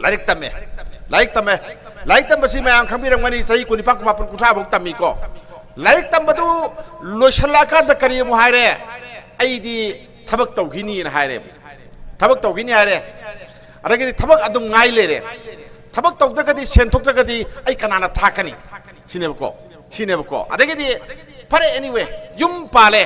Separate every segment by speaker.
Speaker 1: Like तमे like तम बसी मैं खमीरंग मनी सही कुनी पाक मापन कुठा भोग तमी को लाइक तम बदु लोशला का द करिय मु हायरे अईदी थबक तौगिनी न हायरे थबक तौगिनी हायरे अदगी थबक अदुम ngai ले रे थबक तौद्रगदी सेन थोक्द्रगदी अई कनाना थाकनी सिनेबको अदगी फरे एनीवे युम पाले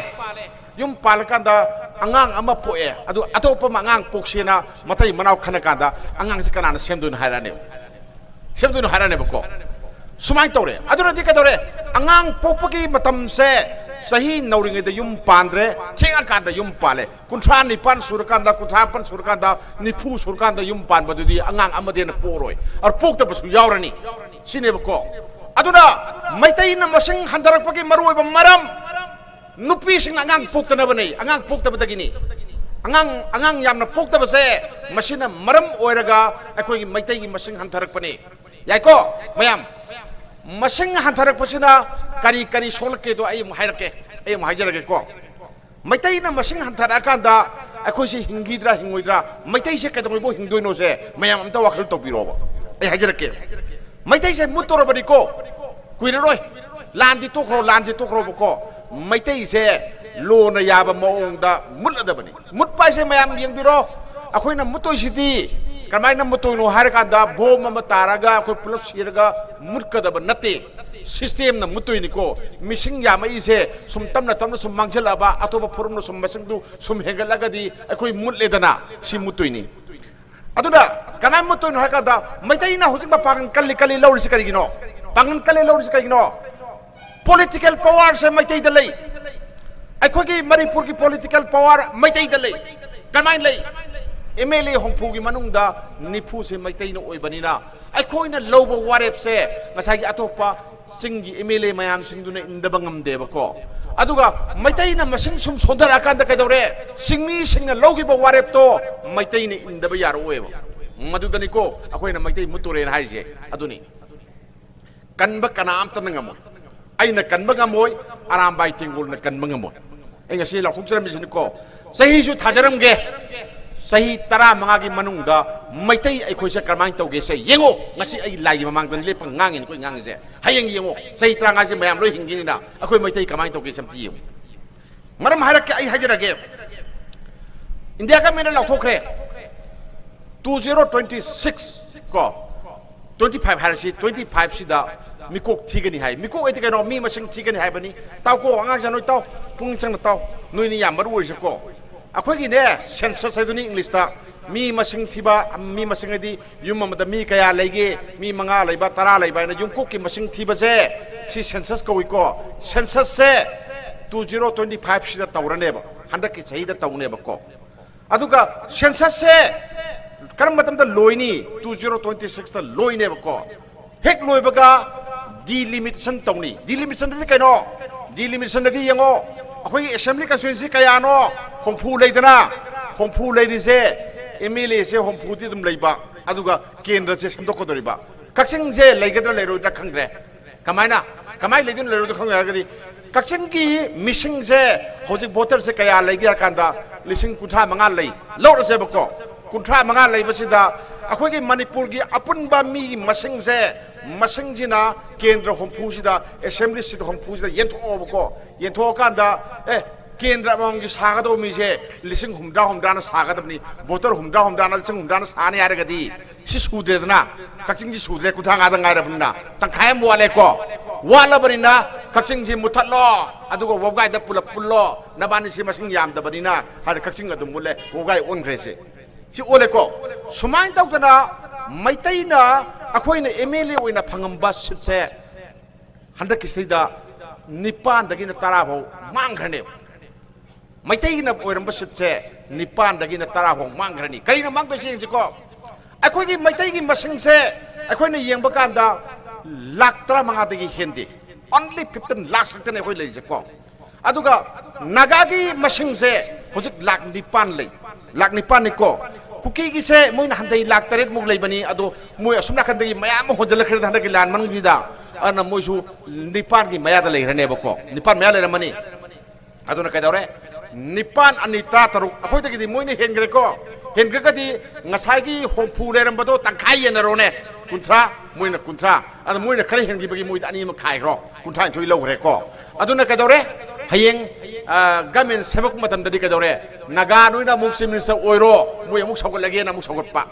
Speaker 1: कांदा अंगांग अमा पोए अदु अतोप अंगांग पोक्सेना मतै मनाव खना कांदा अंगांग से कनाना सेमदुन हायराने बको सुमाय तौरे अदुनदी कदौरे अंगांग पोपकी मतम से सही नौरिंगे द युम पांद्रे छेंगा कांदा युम पाले कुंथ्रा निपान सुरकांदा कुंथ्रापन सुरकांदा निफु सुरकांदा युम पान बदुदी अंगांग अमदे न पोरोय और पोक्ता बसु यावरनी सिनेबको अदुना मैतैना मसिंग हंदरकपकी मरुय मरम नुपी सिंग अंगांग पोक्तनबने अंगांग पोक्तबदगिनी अंगांग यामना पोक्तबसे मसिना मरम ओइरगा अखोगी मैतैगी मसिंग हंथरकपने याइको मयाम मसिंग हंथरकपसिना करी सोलके तो आई हाइजरगे को मैतैना मसिंग हंथरकांदा अखोसी हिंगीद्रा हिंगोइद्रा मैतैसे कदमबो हिंदोइनो से मयाम अमता वाखल तोबिरोबा आई हाइजरके मैतैसे मुतोरबनी को कुइररोय लांदी तोखरो बको मैतैसे लोन याब मौंदा मुलदबनी मुटपाइसे मयाम यंबिरो अखोइना मुतोइसिदी कमाइना मुतोइनो हारकांदा बोम अमा तारागा अखोइ पुलप सिरगा मुटकदब नते सिस्टम न मुतोइनिको मिसिंग यामैसे सुम तमना सुम मांगजलाबा अतोबा फोरमनो सुम मसिंगदु सुम हेगलगदी अखोइ मुटलेदना सि मुतोइनी अदुना कमाइ मुतोइनो हारकांदा मैतैना हुजिबा पागन कल्ली लौरिसि करिगिनो पागन कल्ली लौरिसि करिगिनो पॉलिटिकल पावर से मैतै दलै अखोगी मणिपुर की पॉलिटिकल पावर मैतै दलै कमाइ लै एमएलए होंफुगी मनुंगदा निफु से मैतैना ओइबनिना अखोइना लौबो वारेप से ngसागी अतोपा सिंगी एमएलए मयाम सिंगदुना इंदबा ngamdebako aduga मैतैना मसिंग सुम सोंदरा कांदा कदौरे सिंगमी सिंगना लौगिबा वारेप तो मैतैना इंदबा यारोएबा मदुदनिको अखोइना मैतै मुतुरेन हाइजे अदुनी कनबा कनाम तनंगमो अना कनबंगमोय अरामबाई तेंगुलना कनबंगमोय ऐ ngasi लाखुक्सरमिसनिको सहीसु थाजरमगे सही 15 की मनुंगदा मैतै अखोइसे करमाइन तौगे से येंगो ngasi ai लागी ममांगदन लेप ngangen कोइ ngangiसे हायेंग येंगो सही 30 से मयाम लोइ हिंगिनिना अखोइ मैतै करमाइन तौगे समति येंगो मरम हारके ai हाजरगे इंडिया का मेना लाथोखरे 2026 को 25 हारसी 25 सिदा मिकोक थीगनी हाय मिकोक एति कनो मी मसिंग थीगनी हाय बनी ताको अंगा जनोय ताव पुंग चंग ताव नोइनी याम मरु ओइसको अखोगी ने सेंसस हाइदुनी इंग्लिश ता मी मसिंग थीबा मी मसिंग दी युम मदा मी कया लेगे मी मंगा लेबा 10 लेबा न युमको की मसिंग थीबा से सी सेंसस कोइको सेंसस से 2025 सिदा तवरनेबा हंदक की सहीदा तवनेबको अदुगा सेंसस से करम मतम ता लोइनी 2026 ता लोइनेबको हेक लोइबगा डिलिमिटेशन तौनी डिलिमिटेशन दी कनो डिलिमिटेशन दी यंगो अखोई असेंबली कंस्टिट्यूएंसी कयानो होंफु लेदना होंफु लेदिसे एमएलए से होंफु दी दम लेबा अदुगा केंद्र से समदोकोदरिबा कक्सिंग से लेगदरा लेरोदा खंग्रे कमाई लेदिन लेरोदा खंगयागरी कक्सिंग की मिसिंग से होजिक वोटर से कया लेगिया कांदा लिसिंग कुठा मंगा ले लौरसे बको कुंठा मंगा लेबसिदा अखोई मणिपुर की अपुनबा मी मसिंग से मसिंगजिना केंद्र होंफुसिदा असेंबली सिट होंफुसिदा येंथोबको येंथोकांदा केंद्र अमंगी सागदो मिसे लिसिंग हुमदा सागदबनी वोटर हुमदा लिसिंग हुमदा साने यारगदी सि सुद्रेदना कक्सिंगजी सुद्रे कुठा गादा गायरबना तंखायम वालेको वालबरिना कक्सिंगजी मुथलो अदुगो वगाइदा पुल्लो नबानी सि मसिंग यामदबनिना हार कक्सिंग अदुम मुले वगाइ ओनग्रेसे सी ओलेको सुमाइन तौतना मैतैना अखोइना एमएलए ओइना फंगंबा सिटसे हंदक किसैदा निपान दगिना 10 भौ मांगखरने मैतैना ओइरंबा सिटसे निपान दगिना 10 भौ मांगखरनी करिना मांगदोसे यंजिको अखोइगी मैतैगी मसिंगसे अखोइना येंबा कांदा लाख 15 दगी हेंदे ओनली 15 लाख सक्तने अखोइ लेजिको अदुगा नागागी मसिंगसे होजिक लाख 9 ले लाख 9 निको कुकी की से मोइन हंदई लाख 3 मुग लेबनी अदो मोय असुमना खंदगी मयाम होजलखरे हंदगी लान मनगीदा अना मोयसु 9 की मयादा लेरनेबको 9 मया लेरमनी अदुना कदौरे 9 अनि 13 अखोइदगी मोइन हेंग्रेको हेनग्रगदी ngसागी होफु लेरमबदो तंखाई येनरोने कुंथ्रा मोइना कुंथ्रा अद मोइना खरे हेनगिबगी मोइदा अनि म खाइरो कुंथ्रा थोइ लौरे को अदुना कदौरे हयें गवर्नमेंट सेवक मतमददी कदौरे नागा नोइना मुक मिनिस्टर ओइरो मोइ अमुक सौगलगे ना मुक सौगटपा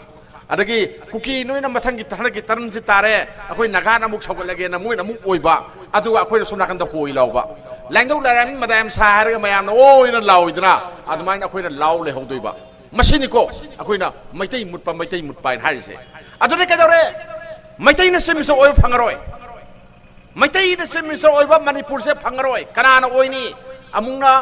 Speaker 1: अदगी कुकी नोइना मथंगी तरनगी तरनजि तारे अखोइ नागा ना मुक सौगलगे ना मोइना मुक ओइबा अदुगा अखोइ सोनाकंदा होइ लाउबा लैंगदौ लारानि मदाम साहारगा मयाम ओइना लाउइदना अदुमाइना अखोइना लाउ लेहौदोइबा मसिनिको अखोइना मैतै मुटपा हारिसे अदुने कदौरे मैतैना सेमिसो ओइ फंगरोय मैतैना सेमिसो ओइबा मणिपुर से फंगरोय कनाना ओइनी अमुंगना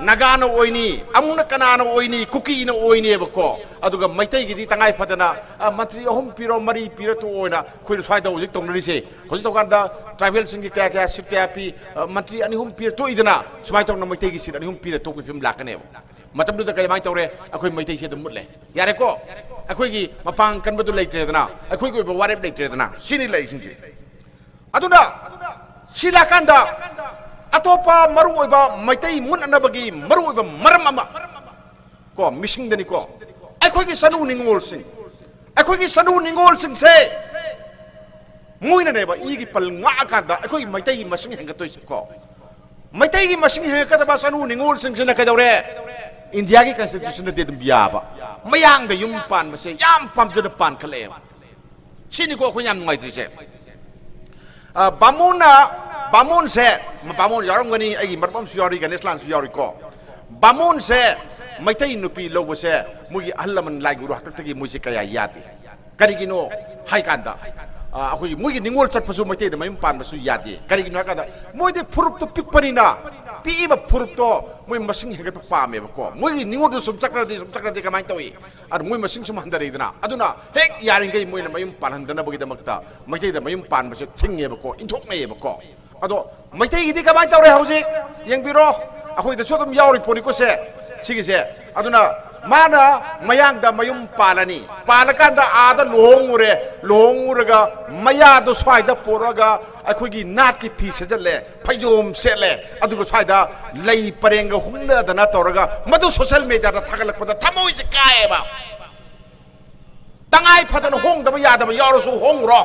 Speaker 1: नागाना ओइनी अमुंगना कनाना ओइनी कुकीना ओइनेबको अदुगा मैतैगिदि तंगाइ फदना मंत्री अहुम पिरो मरी पिरो तो ओइना खोइ स्वाइदा होजिक तोंगरिसे होजिक तोगांदा ट्राइबल सिंगी क्या सिट क्या पी मंत्री अनि हुम पिरो तो इदना सुमाइ तोंगना मैतैगी सिट अनि हुम पिरो तो फिल्म लाकनेब मतबदुदा कयमाइ तौरे अखोइ मैतैसे दम मुतले यारेको अखोइगी मपांग कनबदु लेट्रेदना अखोइगी ओइबा वारेब लेट्रेदना सिनि लैसिंजि अदुना सिलाकांदा अतोपा मरु ओइबा मैतै मुननबगी मरु ओइबा मरम अमा को मिसिंगदनि को अखोइगी सनु निंगोल सिंग से मुइननेबा इगी पल ngaकांदा अखोइ मैतै मसिंग हेंगतोइस को मैतै की मसिंग हेंगतबा सनु निंगोल सिंग से कदौरे इंडिया की कॉन्स्टिट्यूशन दे दम बियाबा मयांग द युम पान बसे याम पामजन पान खले सिनि को खोयाम नुइत्रिसे बामोन से बामोन यारंगनी एगी मरपम सुयारी गणेशलान सुयारी को बामोन से मैतै नुपी लोबसे मुगी अहलमन लाइगुरु हतक्तगी मुसे कया याति करिगिनो हाइकांदा अखोई मुगी निंगोल चटपसु मैतै द मयम पान बसु याति करिगिनो हाकांदा मोइदे फुरुप तो पिकपनिना पीबा फुरुप तो मोइ मसिंग हेगत पामेबको मोइ निंगोल सुम चक्रदे कमाइ तोइ अर मोइ मसिंग सुम हंदरेदना अदुना हेक यारिंगै मोइना मयम पानहंदना बगिदमक्ता मैतै द मयम पान बसु थिंगेबको इंथोकमेबको अदो मैतै गिदि कमाइ तौरे हौजे यंबिरो अखोइ द सोदम यावरि पोनिको से सिगिसे अदुना माना मयांग दा मयुम पालनी पालकांदा आदा लोंगुरगा मया दो स्वाइदा पोरगा अखोगी नाट की फी सजले फैजोम सेले अदुगो स्वाइदा लई परेंगा हुंना दना तोरगा मदु सोशल मीडिया दा थागलकपदा थमोइ जे काएबा तंगाइ फदन होंगदबा यादबा यारसु होंगरो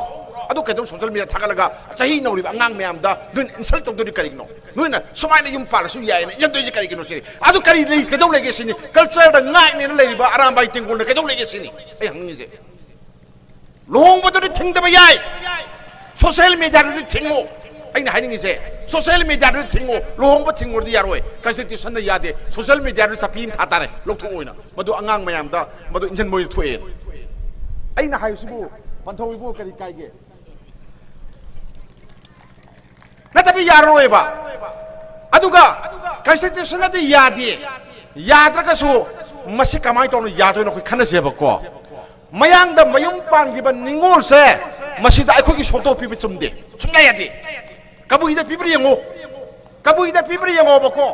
Speaker 1: अदु केदम सोशल मीडिया थागलगा चही नौरी अंगांग म्यामदा दुन इंसल्ट तौदुरी करिनो नुना सुमाइना युम पालसु यायना यंदोइ करिगिनो से अदु करि लई केदौ लेगे सिनी कल्चर दा ngaइने लेरिबा आरामबाइ तिंगुल केदौ लेगे सिनी ए हंनि जे लोंबदुरी थिंगदबा याय सोशल मीडिया दा थिंगो अइना हाइनिंग से सोशल मीडिया दा थिंगो लोंबा थिंगोदि यारोय कॉन्स्टिट्यूशन दा यादे सोशल मीडिया दा चपीन थातारे लोथोइना मदु अंगांग म्यामदा मदु इंजन मोइ थोए अइना हाइसुबु पंथोइबु करि काइगे नतबी यारोएबा अदुगा कॉन्स्टिट्यूशन दा यादे याद्रगसु मसि कमाइ तौन यादोइन खै खनसेबको मयांग दा मयुम पांगिबा निंगोल से मसि दा अखोगी सोतो पिबि चुमदे सुमना यादे कबुइ दा पिब्रि यंगो बको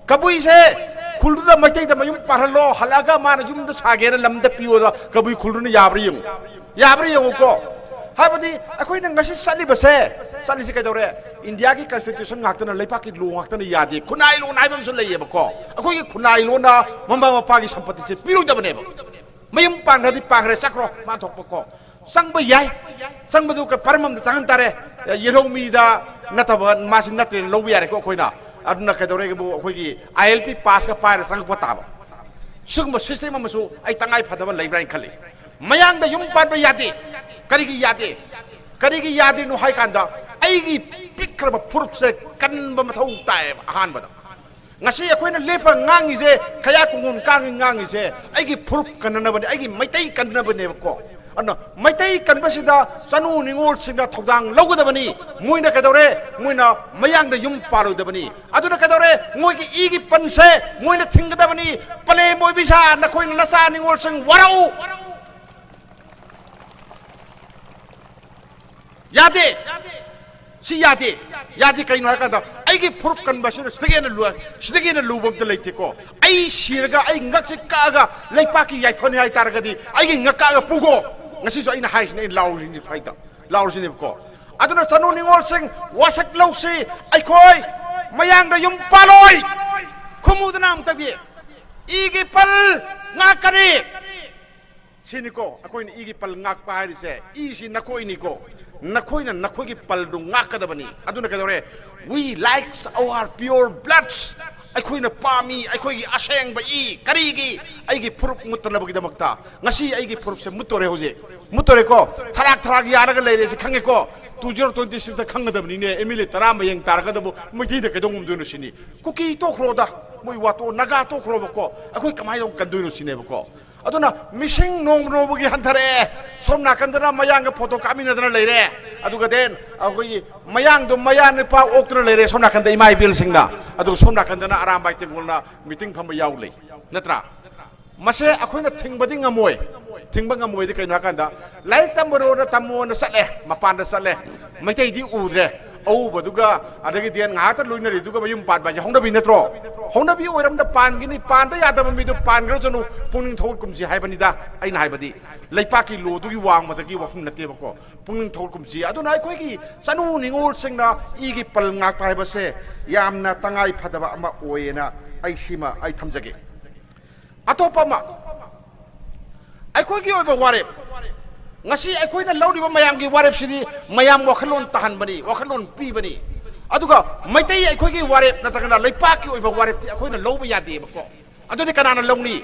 Speaker 1: कबुइ से खुलदुदा मैतै दा मयुम पारलो हलागा मान युम दा सागेर लमदा पियोदा कबुइ खुलदुना याब्रि यंगो को हाबदी अखोइना ngasi सलिबसे सलिसे कदौरे इंडिया की कॉन्स्टिट्यूशन ngakतना लेपाकी लो ngakतना यादे खुनाइ लो नाइबम सु लेयेबको अखोई खुनाइ लोना मम्बा मपागी सम्पत्ति से पिरुदबनेब मयम पांगरदि पांगरे सक्रो माथोकपको संगब याय संगबदु क परमम चांगन तारे येरोमीदा नतब मासि नत्रे लौब यारे को अखोइना अदुना कदौरे गबु अखोइगी आईएलपी पास का पार संगप ताब सुगम सिस्टम अमसु आई तंगाइ फदब लेब्राइन खले मयांग दा युम पाब यादे करिगी यादे नु हाय कांदा आईगी पिक्रब फुरुप से कनब मथौ ताय अहानबदा ngasi akoina lepa ngangi je khaya kungun kang ngangi je aigi furup kanna bane aigi maitai kanna bane ko ana maitai kanbasida sanu ningol singa thodang logodabani muina kadore muina mayang da yum parudabani aduna kadore moigi igi panse muina thingadabani pale moi bisa na koina nasa ningol sing warau यादे सी यादे कहीं ना कहता ऐगे फुर्क conversion सिदगे न लुबम तो लेते को ऐ सिरगा ऐ ngakse kaga leipaki yaifoni hai targadi ऐगे ngakaga pugo ngasi so ina hais ne lauri faida lauri ne ko aduna sanu ningol sing wasak lausi ai khoi mayang da yum paloi khumudna am tadi igi pal ngakari Siniko, ako yung igipal ngak pa hari se, isi nako iniko, nako ina nako igipal do ngak kada bani. Ado na kadore, we likes our pure bloods. Ako yung pami, ako yung aseng ba karigi, ay gipurup mutan na bagida magta. Ngasi ay gipurup se mutore hoje, mutore ko, tarak yara ka lele se kange ko. 2026 ta khang gadam ni ne emile tarama yang tar gadam mo ti de kedong um dono sini kuki to khroda moi wato naga to khro ko akoi kamai dong kan dono sine ko aduna missing nong no bugi hantare somna kandana mayang photo kamina dana leire aduga den akoi mayang do mayan pa oktra leire somna kanda imai bil singna adu somna kandana aram bai te bulna meeting pham yaw le natra mase akoi na thingbadi ngamoy thingba ngamoy de kaina kanda lai tambaro na tammo na sale mapan da sale mai tai di udre au baduga adagi dian nga ta luina ri duga mayum pan ba hongda bi natro hongda bi oiram da pan gini pan da yada mi do pan gro janu puning thol kum ji haibani da aina haibadi laipa ki lo du gi wang ma da gi wafum nate ba ko puning thol kum ji adu nai koi gi sanu ningol singna i gi pal ngak pai ba se yamna tangai phadaba ama oena ai sima ai thamjage atopa ma akhoi gi oiba warep ngasi akhoi na lawdi ba mayam gi warep sidi mayam wakhalon tahan bani wakhalon pi bani aduga maitai akhoi gi warep natagana leipa ki oiba warep ti akhoi na lawba yade ba ko adu de kanana lawni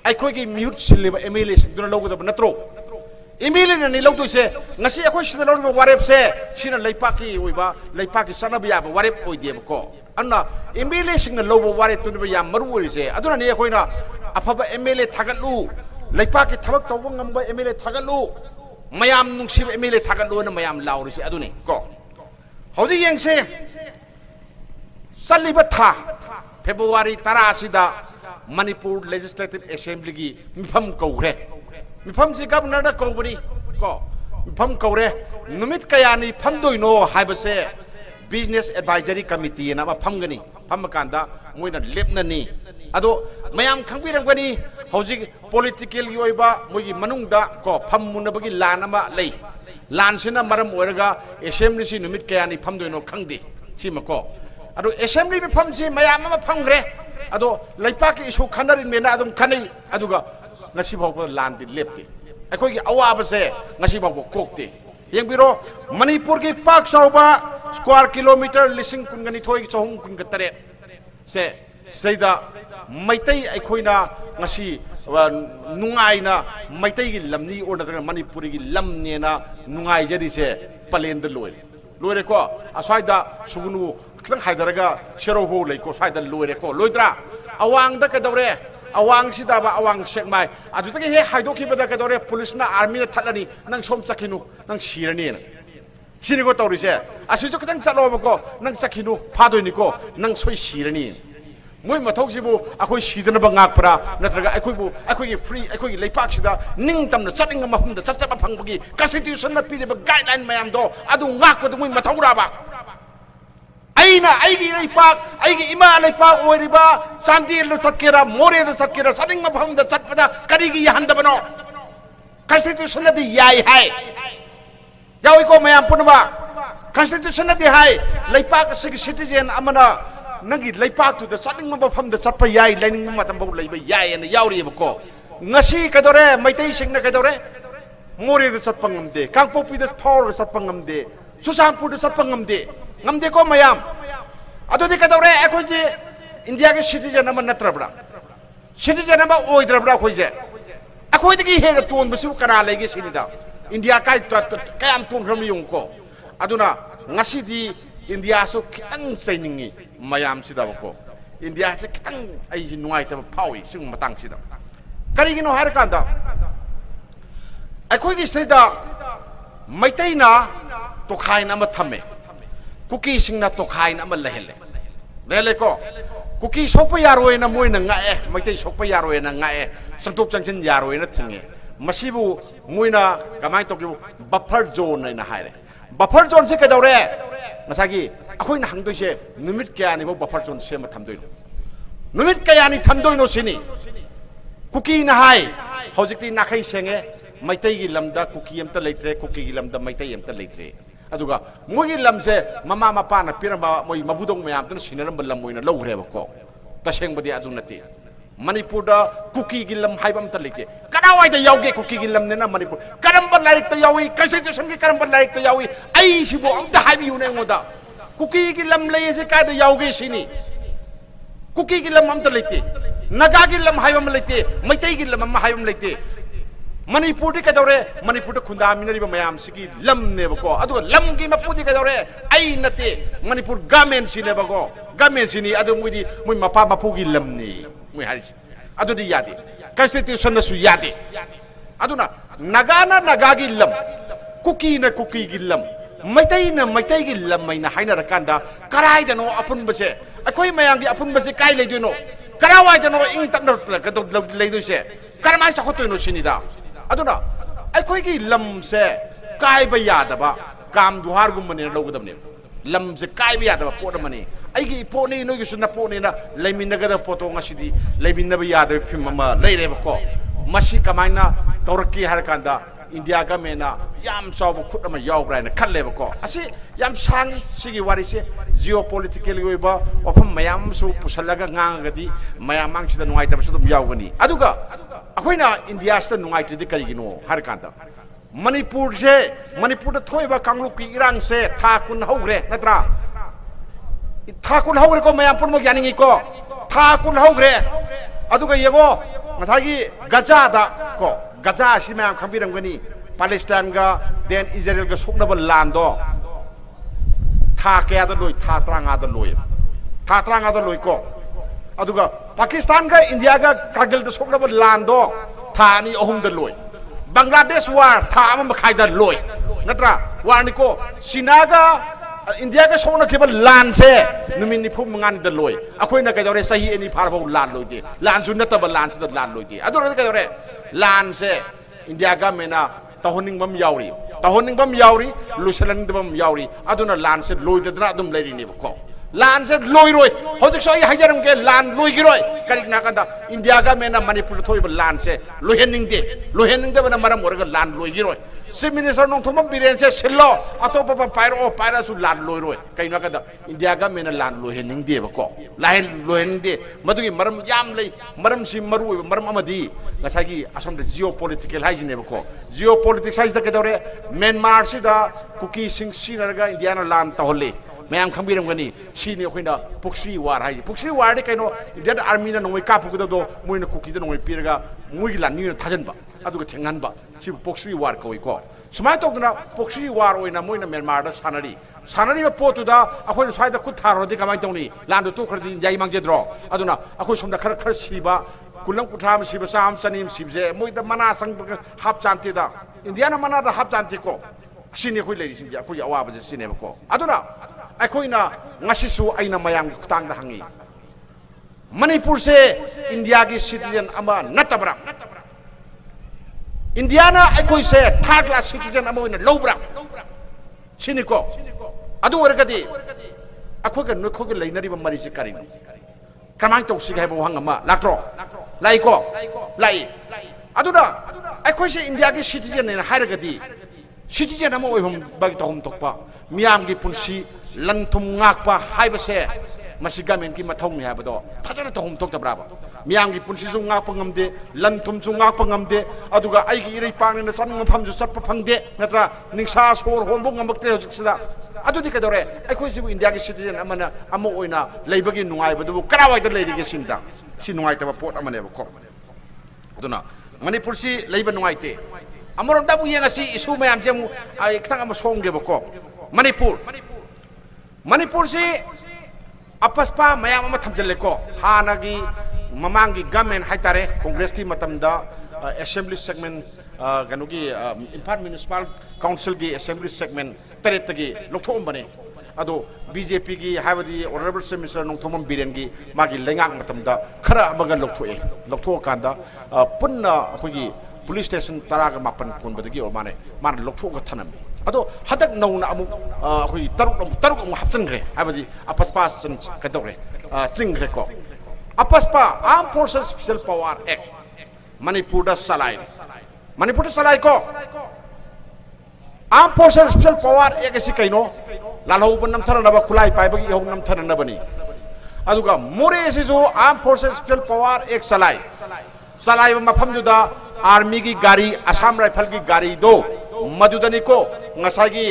Speaker 1: akhoi gi mute sileba emile duna lawga da natro emile na ni lawdo se ngasi akhoi sida lawdi ba warep se sina leipa ki oiba leipa ki sanabiya ba warep oide ba ko anna emile singna lawba warep tu ba yam maru ori se aduna ni akhoi na afaba emile thagalu leipa ki thabak tawba ngamba emile thagalu mayam nungsib emile thagalu na mayam lauri se aduni ko hodi yengse saliba tha February 10 sida Manipur Legislative Assembly gi mifam kawre mifam si governor da kawbani ko mifam kawre numit kayani famdoino haibase Business Advisory Committee na ma famgani famakanda moina lepnani ado mayam khangbirang bani hojik political gi oiba mogi manungda ko fammunabagi lan ama lei lan sina maram oiraga assembly si numit kayani famdoino khangdi simako ado assembly bi famsi mayam ama famgre ado leipa ki isu khanarin mena adum khanai aduga ngasi bawba lan di lepti akoi gi awaba se ngasi bawba kokti yengbiro Manipur ki pak sauba square kilometer lising kun gani thoi chong kun gatare se seida maitai aikoina ngasi nungai na maitai gi lamni or na Manipuri gi lamne na nungai jadi se palen de loire ko asaida sugunu kitang haidaraga sherobo leiko saida loire ko loidra awang da kadore awang sida ba awang sekmai adu ta he haido ki bada kadore police na army na thalani nang som chakinu nang sirani na sini ko tawri se asijo kitang chalo ba ko nang chakinu phadoi ko nang soi sirani moi mathok sibu akoi sidana ba ngak pra natraga akoi bu akoi gi free akoi gi leipak sida ning tamna chating ma hum da chachapa phangbagi constitution na pi ba guideline mayam do adu ngak pa moi mathawra ba aina aigi leipak aigi ima leipak oiriba santi lu chatkera more da chatkera chating ma hum da chatpada karigi yahanda bano constitution na di yai hai yawi ko mayam punba constitution na di hai leipak citizen amana nangi leipak tu da saning ma pham da chapa yai laining ma tam bau leiba yai na yauri ba ko ngasi kadore maitai sing na kadore more da chatpa ngamde kangpopi da phor da chatpa ngamde susampur da chatpa ngamde ngamde ko mayam ado de kadore akoi je india ke citizen ama natrabra citizen ama oidrabra khoi je akoi de gi he da ton basu kana lege sinida india kai kayam ton ram yung ko aduna ngasi di India so kitang training mayam sida ko India se kitang ai nuai ta pawi sing matang sida kari gino har kanda akoi gi sida maitai na to khai na ma thame kuki sing na to khai na ma lehele ko kuki sokpa yaroi na moi na ngae maitai sokpa yaroi na ngae sangtok changchen yaroi na thinge masibu moi na kamai to ki buffer zone na haire buffer zone se kadore masagi akoi na hangdoi se numit kya ni bo buffer zone se ma thamdoi numit kya ni thamdoi no sini kuki na hai hojikti na khai senge maitai gi lamda kuki amta leitre kuki gi lamda maitai amta leitre aduga mogi lamse mama mapa na piramba moi mabudong mayam tan sinaram lam moina logre ba ko taseng badi adu nati Manipur Kuki की लम हाइब अमता लेते कनावाई दा याउगे cookie की lump ने ना मणिपुर करम्बा लाइक ता याउई कॉन्स्टिट्यूशन की करम्बा लाइक ता याउई आई सिबो अमता हाइबी उने मोदा कुकी की लम ले से कायदा याउगे सिनी कुकी की लम अमता लेते नगा की लम हाइब अम लेते मैतै की लम हाइब अम लेते मणिपुर दी कदौरे मणिपुर खुंदा मिनरिबा मयाम सिकी लम ने बको अदु लम की मपुदी कदौरे आई नते मणिपुर गवर्नमेंट सिने बको गवर्नमेंट सिनी अदु मुदी मुई मपा मपु की लम नि मुई हारिस अदु दी यादे कॉन्स्टिट्यूशन नसु यादे अदुना नगाना नगा की लम कुकी न कुकी की लम मैतै की लम मैना हाइना रकांदा कराय दनो अपुन बसे अखोय मयाम की अपुन बसे काय लेदुनो करावाय दनो इंग तक कदो लेदुसे करमाय सखोतोनो सिनिदा अदुना अखोय की लम से कायब यादबा काम दुहार गुमने लौगदमने लम से कायब यादबा पोडमने आइगी पोनी नोगी सुना पोनी ना लेमिनगद पोतो ngasidi लेमिनब यादब फिल्म लेरेबको मसी कमाइना तौरकी हरकांदा इंडिया गमेना याम चाव खुद अमा यावब्रायना खल्लेबको असि याम सांगी सिगी वारिसे जियोपॉलिटिकल ओइबा वफम मयाम सु पुसलगा nganगदी मयाम मांगसिदा नुवाइतब सुदम यावगनी अदुगा अखोइना इंडिया से नुवाइतदि करिगिनो हरकांदा मणिपुर से मणिपुर थोइबा कांगलुप की इरांग से था कुन हौग्रे नत्रा था कुन हौग्रे को मयाम पुनमो यानिंगी को था कुन हौग्रे अदुगा येगो मथागी गजादा को गजा सि मयाम खंबिरंगनी पैलेस्टाइन गा देन इजराइल गा सोकनब लांदो था कयादा लोय था त्रांगादा लोय को अदुगा पाकिस्तान गा इंडिया गा कारगिल दा सोकनब लांदो था नि अहुम दा लोय बांग्लादेश वार था अम खाइदा लोय नत्रा वारनिको सिनागा इंडिया का सोना केवल लान से नुमिन निफु मंगान द लोय अखोइना कदौरे सही एनी फारबो लान लोयदे लान जु नतब लान से लान लोयदे अदुर कदौरे लान से इंडिया गा मेना तहोनिंगबम यावरी लुसलंगबम यावरी अदुना लान से लोयदना अदुम लेरिनेबको लान से लोई रोय होजिक सोई हाइजरम के लान लोई गिरोय करिना कंदा इंडिया गा मेना मणिपुर थोइब लान से लोहेनिंगदे बना मरम ओरग लान लोई गिरोय चीफ मिनिस्टर नोंथोम बिरेन से सिल्लो अतोप पायरासु लान लोई रोय कइना कंदा इंडिया गा मेना लान लोहेनिंगदे बको लाइन लोहेनिंगदे मदुगी मरम याम लई मरम सि मरु मरम अमदी ngसागी असम जियोपॉलिटिकल हाइजिने बको जियोपॉलिटिक्स हाइज द केदोरे म्यांमार सिदा कुकी सिंग सिनरगा इंडिया ना लान तहोले मैम खंबीरमगनी सिनी अखोइना पुक्सी वार हाइ पुक्सी वार दे कइनो इंडियन आर्मी ना नोंगै कापुगदो मोइना कुकी द नोंगै पिरगा मोइगी लानि थाजनबा अदुगा थेंगनबा सि पुक्सी वार कइको सुमाय तोगना पुक्सी वार ओइना मोइना म्यांमार दा सानरी पोतुदा अखोइना स्वाइदा खुद थारोदि कमाइ तौनी लांदो तोखरदि जाई मांगजेद्रो अदुना अखोइ सोमदा खर सिबा कुलम कुथाम सिबा साम सनीम सिबजे मोइदा मना संग हाप चांतिदा इंडिया ना मना दा हाप चांतिको सिनी अखोइ लेजि सिंजा अखोइ अवाबजे सिनेबको अदुना अखोइना ngasisu aina mayam khutang da hangi Manipur से इंडिया की सिटीजन अमा नतबरा इंडिया ना अखोइ से थर्ड क्लास सिटीजन अमा ओइना लौब्रा सिनिको अदु ओरगदि अखोइगा नखोइगा लेनरिबा मरि से करिनो कमां तौसिग हाइबो हंगमा लाट्रो लाइको लाई अदुना अखोइ से इंडिया की सिटीजन ने हाइरगदि सिटीजन अमा ओइबम बागि तोम तोकपा मियाम की पुंसी लन थुम ngakpa haibase masi gamen ki mathong ni habado thajana to hum tok tabraba miyam gi punsi su ngakpa ngamde lan thum su ngakpa ngamde aduga ai gi irei pang na san ngam ju sap phangde natra ningsa sor hombo ngamakte hojik sida adudi kadore akhoi sibu india gi citizen amana amo oina leibagi nungai badu karawai da leidi gi sinda si nungai ta pot amane ba ko aduna manipur si leiba nungai te amorom da bu yenga si isu mayam jemu ai khang am songge ba ko Manipur से अपस्पा मयाम अमा थमजलेको हानागी ममांगी government हाइतारे कांग्रेस की मतमदा assembly segment गनुगी Imphal municipal council की assembly segment तरेतगी लोथोम बने अदो बीजेपी की हाइबदी ऑनरेबल मिनिस्टर नोंथोम बिरेन की मागी लेंगांग मतमदा खरा अमगा लोथो कांदा पुन्ना अखोगी पुलिस स्टेशन तरागा मापन कोनबदगी और माने लोथो का थनमी अदो हदक नौना अमु अखोई तरुक अमु हपचनग्रे हाबदी अपस्पा कदोरे चिंग्रे को AFSPA arm forces special power act Manipur दा सलाई को arm forces special power act एसी कइनो लालौ बन नमथरनबा खुलाई पाइबगी यौ नमथरनबनी अदुगा मोरे सिसु आर्म फोर्सेस स्पेशल पावर एक सलाई सलाई मफम जुदा आर्मी की गाड़ी असम राइफल की गाड़ी दो मधुदनी को ngसागी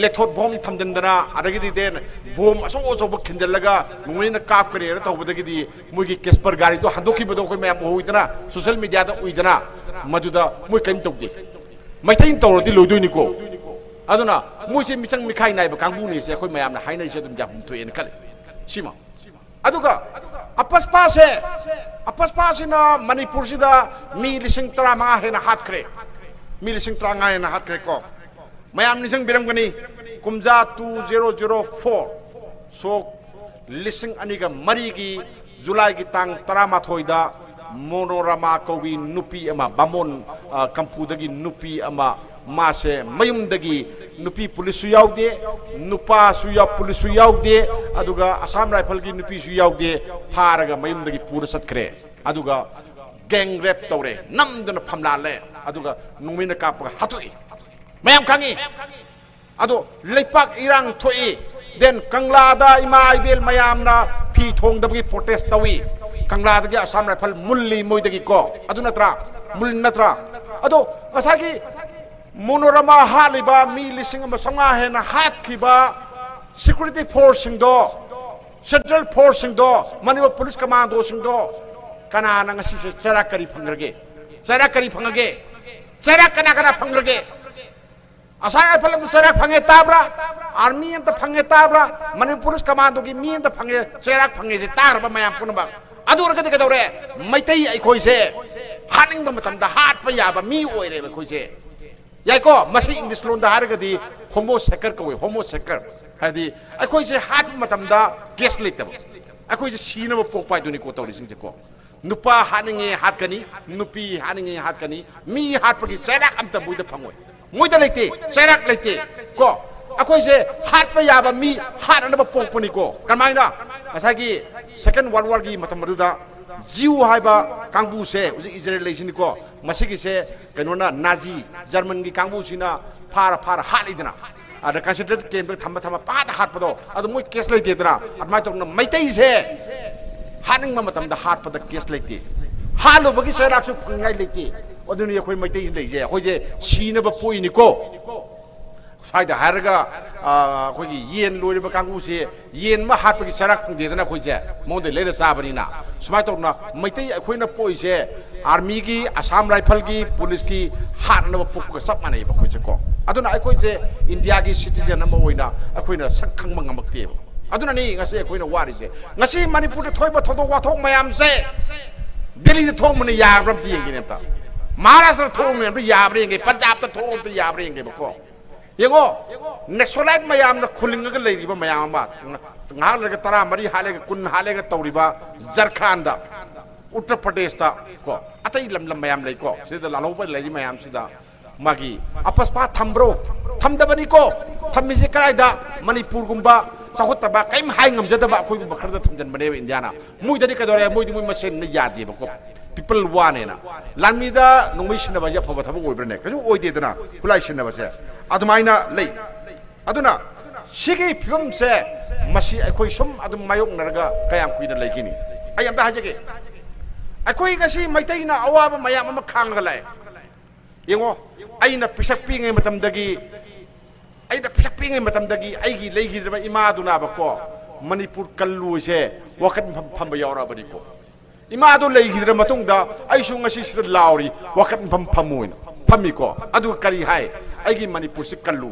Speaker 1: लेथोट भोम थमजंदना अदगी देन भोम असो असो खिंजलगा मुइना काप करे तौबदगी दी मुगी केस्पर गाड़ी तो हंदोखी बदो कोई मैम होइदना सोशल मीडिया दा उइदना मधुदा मुइ कइम तौदे मैथैन तौरदि लोइदोइनी को अदुना मुइसे मिचंग मिखाइ नाइबा कांगबुनि से कोई मैम ना हाइनाइ से दुम जाम थोयेन कले सिमा अदुगा अपस्पा से ना मणिपुर सिदा मी लिसिंग 35 हेना हातखरे मी लिसिंग 35 हेना हातखरे को मैम निजंग बिरमगनी कुमजा 2004 सो लिसिंग अनिगा मरी की जुलाई की तांग 13 दा मोनोरमा कौगी नुपी अमा बामोन कंपुदगी नुपी अमा मासे मयुमदगी नुपी पुलिस याउदे नुपा सुया पुलिस याउदे अदुगा असम राइफल की नुपी सु याउदे फारगा मयुमदगी पूरा सत्खरे अदुगा गैंग रेप तौरे नमदन फमलाले अदुगा नुमिना कापगा हतुई मैम खांगी अदो लेपाक इरांग थोई देन कंगलादा इमा इबेल मयामना फी थोंगदबगी प्रोटेस्ट तवी कंगलादगी असम राइफल मुल्ली मोइदगी को अदु नत्रा मुल नत्रा अदो असागी मोनोरमा हालिबा मी लिसिंग समगा हेना हातखिबा सिक्योरिटी फोर्स सिंगदो सेंट्रल फोर्स सिंगदो मनिबा पुलिस कमांडो सिंगदो कनाना ngasi se चरा करी फंगरगे चरा कना फंगरगे असाय फलम चरा फंगे ताब्रा आर्मी अंत फंगे ताब्रा मनिपुर पुलिस कमांडो की मी अंत फंगे चरा फंगे से तारबा मयाम पुनबा अदुरगदि कदौरे मैतै अखोइ से हानिंग मतमदा हाट प याबा मी ओइरे बखोइ से याइको मसी इंग्लिश लोन दा हारगदि होमोसेकर कवे होमोसेकर हादि अखोइ से हाट मतमदा केस लेतब अखोइ से सीनब पोकपाइ दुनि को तौरि सिंग को नुपा हानिंगे हातकनी नुपी हानिंगे हातकनी मी हाटपगी चराक अमत मुइद फंगोय मुइद लेते चराक लेते को अखोइ से हाट प याबा मी हाट अनब पोकपनि को कमाइना असागी सेकंड वर्ल्ड वॉर की मतम मरुदा जीव हाइबा कांगबू से उजी इजराइल लेसिन को मसिगी से कनोना नाजी जर्मन की कांगबू सिना फार हालिदना अद कंसिडरेट केम थम पाट हाटपदो अद मोय केस लेतेदना अदमा तो मैतै से हानिंग मतम द हाटपद केस लेते हालोबगी सराक्सु फंगाइ लेते अदुनि अखोय मैतै लेजे अखोय जे सीनब पोइनि को साइड हारगा अखोगी येन लोइबा कांगू से येन मा हाटपगी सराक फंगदेदना अखोय जे मोदे लेरा साबनिना सुमाय तोना मैतै अखोयना पोइसे आर्मी की असम राइफल की पुलिस की हारनब पुक सब माने बखोय जे को अदुना अखोय जे इंडिया की सिटीजन नंबर होइना अखोयना सखंग मंगमक्ते अदुना नि ngasi अखोयना वारिसे ngasi मणिपुर थोइबा थोदो वाथोक मयाम से दिल्ली द थोम मन याब्रम तियंगिने ता महाराष्ट्र थोम मन याब्रेंगे पंजाब त थोम त याब्रेंगे बको येगो नेक्सोलाइट मयाम न खुलिंगगा लेरिबा मयाम मा ngah lega 13 halega 10 halega तौरिबा Jharkhand दा उत्तर प्रदेश दा को अतै लम मयाम ले को सिदा लालौबा लेरि मयाम सिदा मागी अपस्पा थम्ब्रो थमदबनी को थम्मिसे कराइदा मणिपुर गुम्बा चाखोतबा कैम हाइ ngमजदबा अखोइ बखरदा थमजन बने इंडियाना मुइदनि कदोरे मुइदि मुइ मसेन न यादे बको people wane na lamida nongmi sinaba ja phaba thabo oibrane kaju oide dana khulai sinaba se adumaina lei aduna sigi film se masi akoi sum adum mayok naraga kayam kuina leigini ayam da hajege akoi gasi maitai na awaba mayam ama khangga lai yengo aina pisak pingai matam dagi aina pisak pingai matam dagi aigi leigi daba ima duna ba ko manipur kallu se wakat phamba yawra bani ko ima do leigidra matungda aisu ngasi sida lauri wakat phamuin phamiko adu kari hai aigi manipur se kallu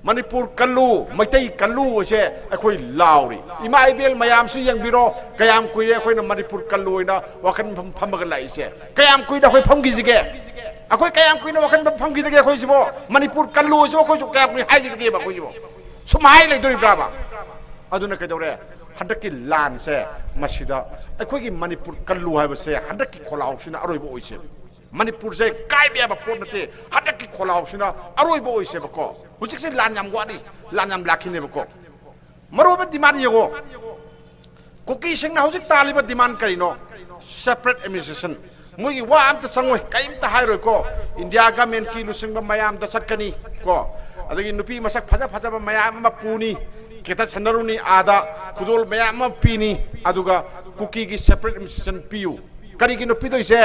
Speaker 1: manipur kallu maitai kallu se akoi lauri ima ibel mayam su yang biro kayam kuire akoi na manipur kallu ina wakat phamaga lai se kayam kuida akoi phamgi jige akoi kayam kuina wakat phamgi jige akoi sibo manipur kallu so akoi kayam kui hai jige ba akoi sibo sumai lai dori braba aduna kedore hadaki lan se masida akoi ki manipur kallu hai se hadaki kholau sina aroi bo oise manipur se kai be ba pot nate hadaki kholau sina aroi bo oise ba ko hujik se lan yam gwadi lan yam lakhine ba ko maro ba demand yego koki sing na hujik taliba demand karino separate administration mugi wa am ta sangoi kaim ta hairoi ko india government ki lusing ba mayam da satkani ko adagi nupi masak phaja ba mayam ma puni केता सनरुनी आदा खुदोल ma'am पीनी अदुगा cookie की separate administration PU करीगिनो पीदोइसे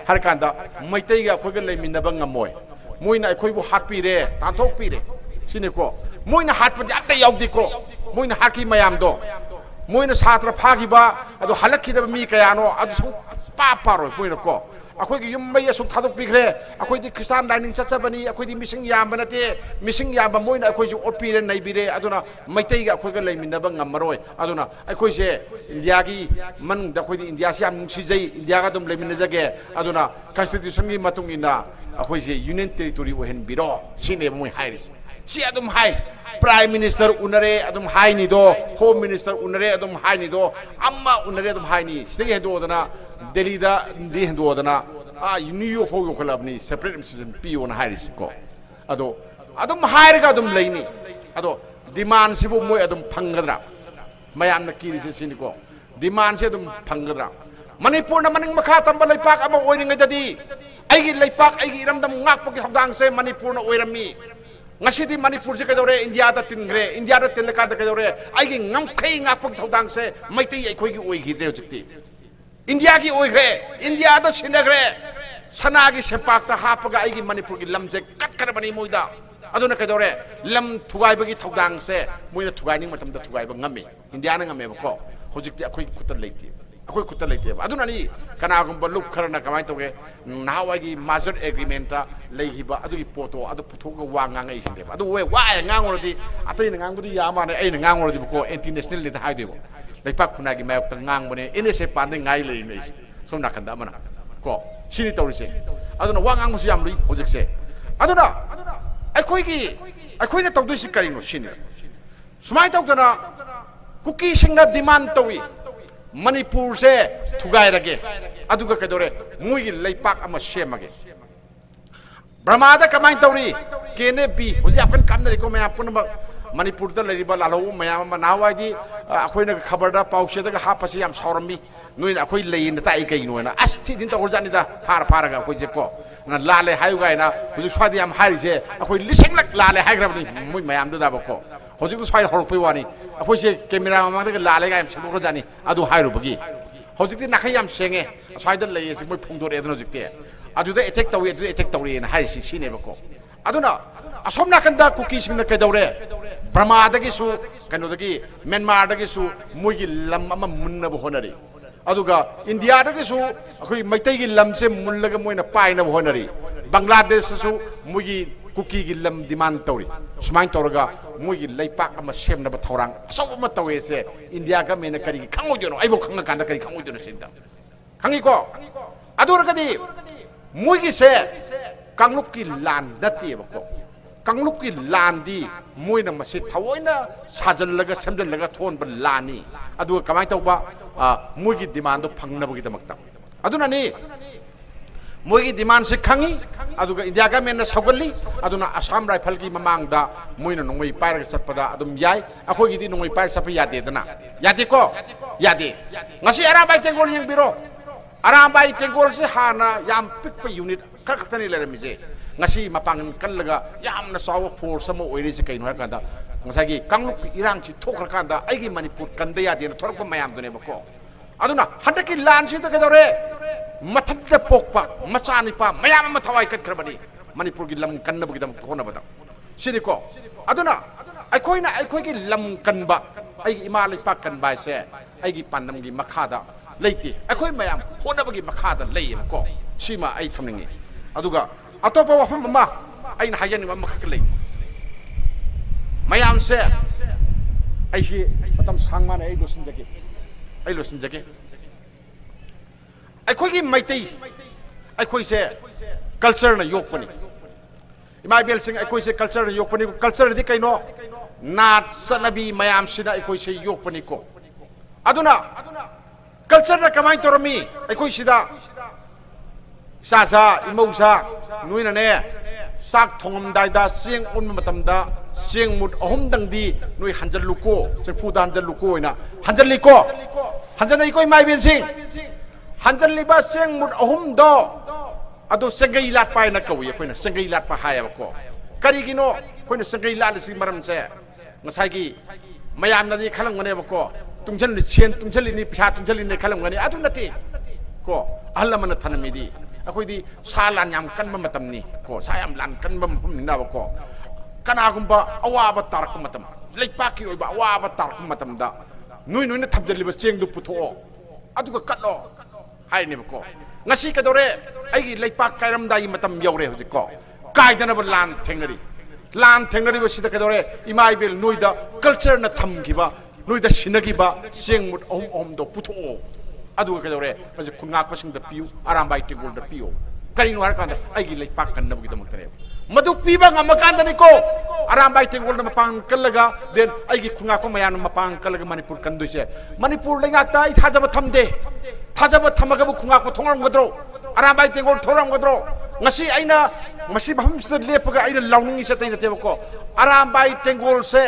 Speaker 1: हर कांदा मैतैगा अखोइगा लेमिनबा ngамोय Moina अखोइबु हापीरे तांथोक पीरे सिनेको Moina हाटपदि अत्ता यावदिको Moina hockey मयामदो Moina छात्र फागिबा अदो हलक्किदबा मी कयानो अदो सु पारोय मोइनाको अखोइगी युम्बै असुक थादोक पिखरे अखोइदि क्रिस्तान लाइनिंग चचबनी अखोइदि मिसिंग याम नते मिसिंग याम मोइना अखोइजु ओपीरे नैबिरे अदुना मैतैगा अखोइगा लेमिनबा ngамरोय अदुना अखोइसे इंडियागी मन अखोइदि इंडिया से याम नुसिजै इंडियागा दम लेमिनजगे अदुना कॉन्स्टिट्यूशन की मतुंगिना अखोइसे यूनियन टेरिटोरी ओहनबिरो सिने मोइ हाइरिस सी अदुम हाई प्राइम मिनिस्टर उनरे अदुम हाई निदो होम मिनिस्टर उनरे अदुम हाई निदो अम्मा उनरे अदुम हाई नि सिगे हेदोदना दिल्ली दा दि हेदोदना न्यूयॉर्क हो योखलाबनी सेपरेट एडमिनिस्ट्रेशन पीओ ना हाइरिस को अदो अदुम हाइरगा अदुम लेनी अदो डिमांड सिबु मोय अदुम फंगद्रा मयाम न किरिसे सिनिको डिमांड से अदुम फंगद्रा मणिपुर न मनिंग मखा तंबा लैपाक अमा ओइरिंगददी आइगी लैपाक आइगी इरमदम ngakपगी हबदांग से मणिपुर न ओइरमी ngasiदी मणिपुर से कदौरे इंडिया दा तिनग्रे इंडिया दा तिनलका दा कदौरे आइगी ngमखै ngakपग थौदांग से मैतै आइखोइगी ओइगिद्रे होजिक्ति इंडिया की ओइग्रे इंडिया दा सिनग्रे सनागी सेपाक ता हापगा आइगी मणिपुर की लमजे कटकरबनी मोइदा अदुना कदौरे लम थुगाइबगी थौदांग से मोइना थुगाइनिंग मतम दा थुगाइबा ngami इंडिया ना ngमेबको होजिक्ति आखोइ कुतल लैति अखोइ कुतल लैते अदुनानी कनागुम्बा लुक खरना कमाय तोगे नावागी माजर एग्रीमेंट लेगिबा अदुगी पोतो अदु पुथोगा वा ngangai सिंदे अदु वे वा nganगोरदि अतैन nganगबुदि यामाने ऐन nganगोरदि बको एंटी नेशनल लेता हाइदेबो लेपा खुनागी मायक ngangbने एनएसए पांदे ngai लेने सोम नाखंदा मना को सिनि तौरिसे अदुना वा nganगमुसु याम लुइ होजिकसे अदुना अखोइना तौदुसि करिनो सिनि सुमाय तौदना कुकी सिंगा डिमांड तौई मणिपुर से थुगाइरगे अदुगा कदोरे मुइगी लैपाक अमा सेमगे ब्रह्मादा कमाइन तौरी केने बी होजि आपन कामनरिको मैं आपन मणिपुर दा लरिबा लालो मयाम नावाजी अखोइना खबरदा पाउसेदा हापसि याम सौरमी नुइन अखोइ लेइन ताइ कैनोना अस्ति दिन तौरजानिदा फारगा अखोइ जेको ना लाले हायुगाइना होजि स्वादि याम हारिसे अखोइ लिसेंलक लाले हाइग्राबनि मुइ मयाम दाबको होजि तो स्वाइ हरपै वानी अखोइसे कैमरा मामादग लालेगा याम सेमखो जानी अदु हाइरुबगी होजिकति नाखै याम सेंगे स्वाइदा लेयेसि मोइ फुंदोरे अदन होजिकते अदुदा अटैक तौइ अदु अटैक तौरि ना हाइसि सिनेबको अदुना असोम नाकंदा कुकी सिंगना कैदौरे ब्रह्मादगिसु कनोदगी म्यांमारदगिसु मोइगी लम अमा मुन्नब होनरी अदुगा इंडियादगिसु अखोइ मैतैगी लमसे मुल्लगा मोइना पाइनब होनरी बांग्लादेशसु मोइगी कुकी की लम डिमांड तौरी सुमाइन तौरगा मोइगी लैपाक अमा सेमनब थौरांग असौब अमा तौएसे इंडिया का मेना करी खंगोजनो आइबो खंगा कांदा करी खंगोजनो सिंदा खंगिको अदुरगदी मोइगी से कांगलुप की लान दतेबको कांगलुप की लान दी मोइना मसे थवोइना साजललगा समजललगा थोनब लानी अदु कमाय तौबा मोइगी डिमांड फंगनबगी दमक्ता अदुनानी मोइगी डिमांड से खंगी अदुगा इंडिया गवर्नमेंट सौगली अदुना असम राइफल की ममांगदा मोइना नोंगै पाइरग चटपदा अदुम याय अखोइगिदि नोंगै पाइर चप यादेदना यादेको यादे ngasi अराबाई टेंगोल यंगबिरो अराबाई टेंगोल से हाना याम पिकप यूनिट खखतनी लेरमिजे ngasi mapang कल्लगा यामना साव फोर्स अमा ओइरिसे कैनो हरकांदा ngसागी कांगलुप इरांग छि थोखरकांदा आइगी मणिपुर कंदे यादेना थोरक मयाम दुनेबको अदुना हदकी लान से तकदोरे मथद पोकपा मचानिपा मयाम अमा थवाई कटखरबनी मणिपुर की लम कन्नबगी दम कोनबदा सिनिको अदुना अखोइगी लम कनबा आइगी इमा लैपा कनबा से आइगी पांदमगी मखादा लेते अखोइ मयाम होनबगी मखादा लेयेको सिमा आई थमनिंगी अदुगा अतोपा वफम अमा आइना हायनि मखक ले मयाम से आइहि मतम सांगमाने आई लोसिनजगे अखोइगी मैतै अखोइसे कल्चर न योकपनि इमाबेल सिंह अखोइसे कल्चर न योकपनि कल्चर दि कैनो नाट सनबी मयाम सिना अखोइसे योकपनि को अदुना कल्चर न कमाय तोरमी अखोइसिदा सासा इमौसा नुइनाने साक थोंगमदाइदा सिंग उन मतमदा सिंग मुद अहुमदंगदी नुइ हंजलुको सेफुदा हंजलुको इना हंजलिको हंजनैको इमाबेल सिंह हंजलिबा सिंग मुद अहुमदो अदो संगै लाटपा ना कवि अखोइना संगै लाटपा हायबको करिगिनो अखोइना संगै लाटसि मरमसे ngसाइगी mayamnadi khalangane bako tungjan chen tungjan ni pisa tungjan ni khalangane adu nati ko alamana thanamidi akoi di salan yam kanba matam ni ko sayam lan kanba na bako kanagumba awaba tarak matam leipaki oiba awaba tarak matam da nui nui na thabjali ba cheng du putho adu ka katlo hai ne bako ngasi ka dore ai gi leipak kairam dai matam yore hoji ko kaidana ba lan thengnari ba sida ka dore imai bel noida culture na thamgiba noida sinagiba chengmut om do putho adu ka dore ba je khungak pa sing da piu aram bai tingol da piu kari no har kan ai gi leipak kan na gi dam kare madu piba ngam kan da ni ko aram bai tingol na mapang kalaga den ai gi khungak ko mayan mapang kalaga manipur kan du se manipur lengak ta I thajaba thamde thajaba thamaga bu khungak ko thongam godro aram bai tingol thoram godro ngasi aina masi baham sida lepaga aina lawning isa taina tebako aram bai tengol se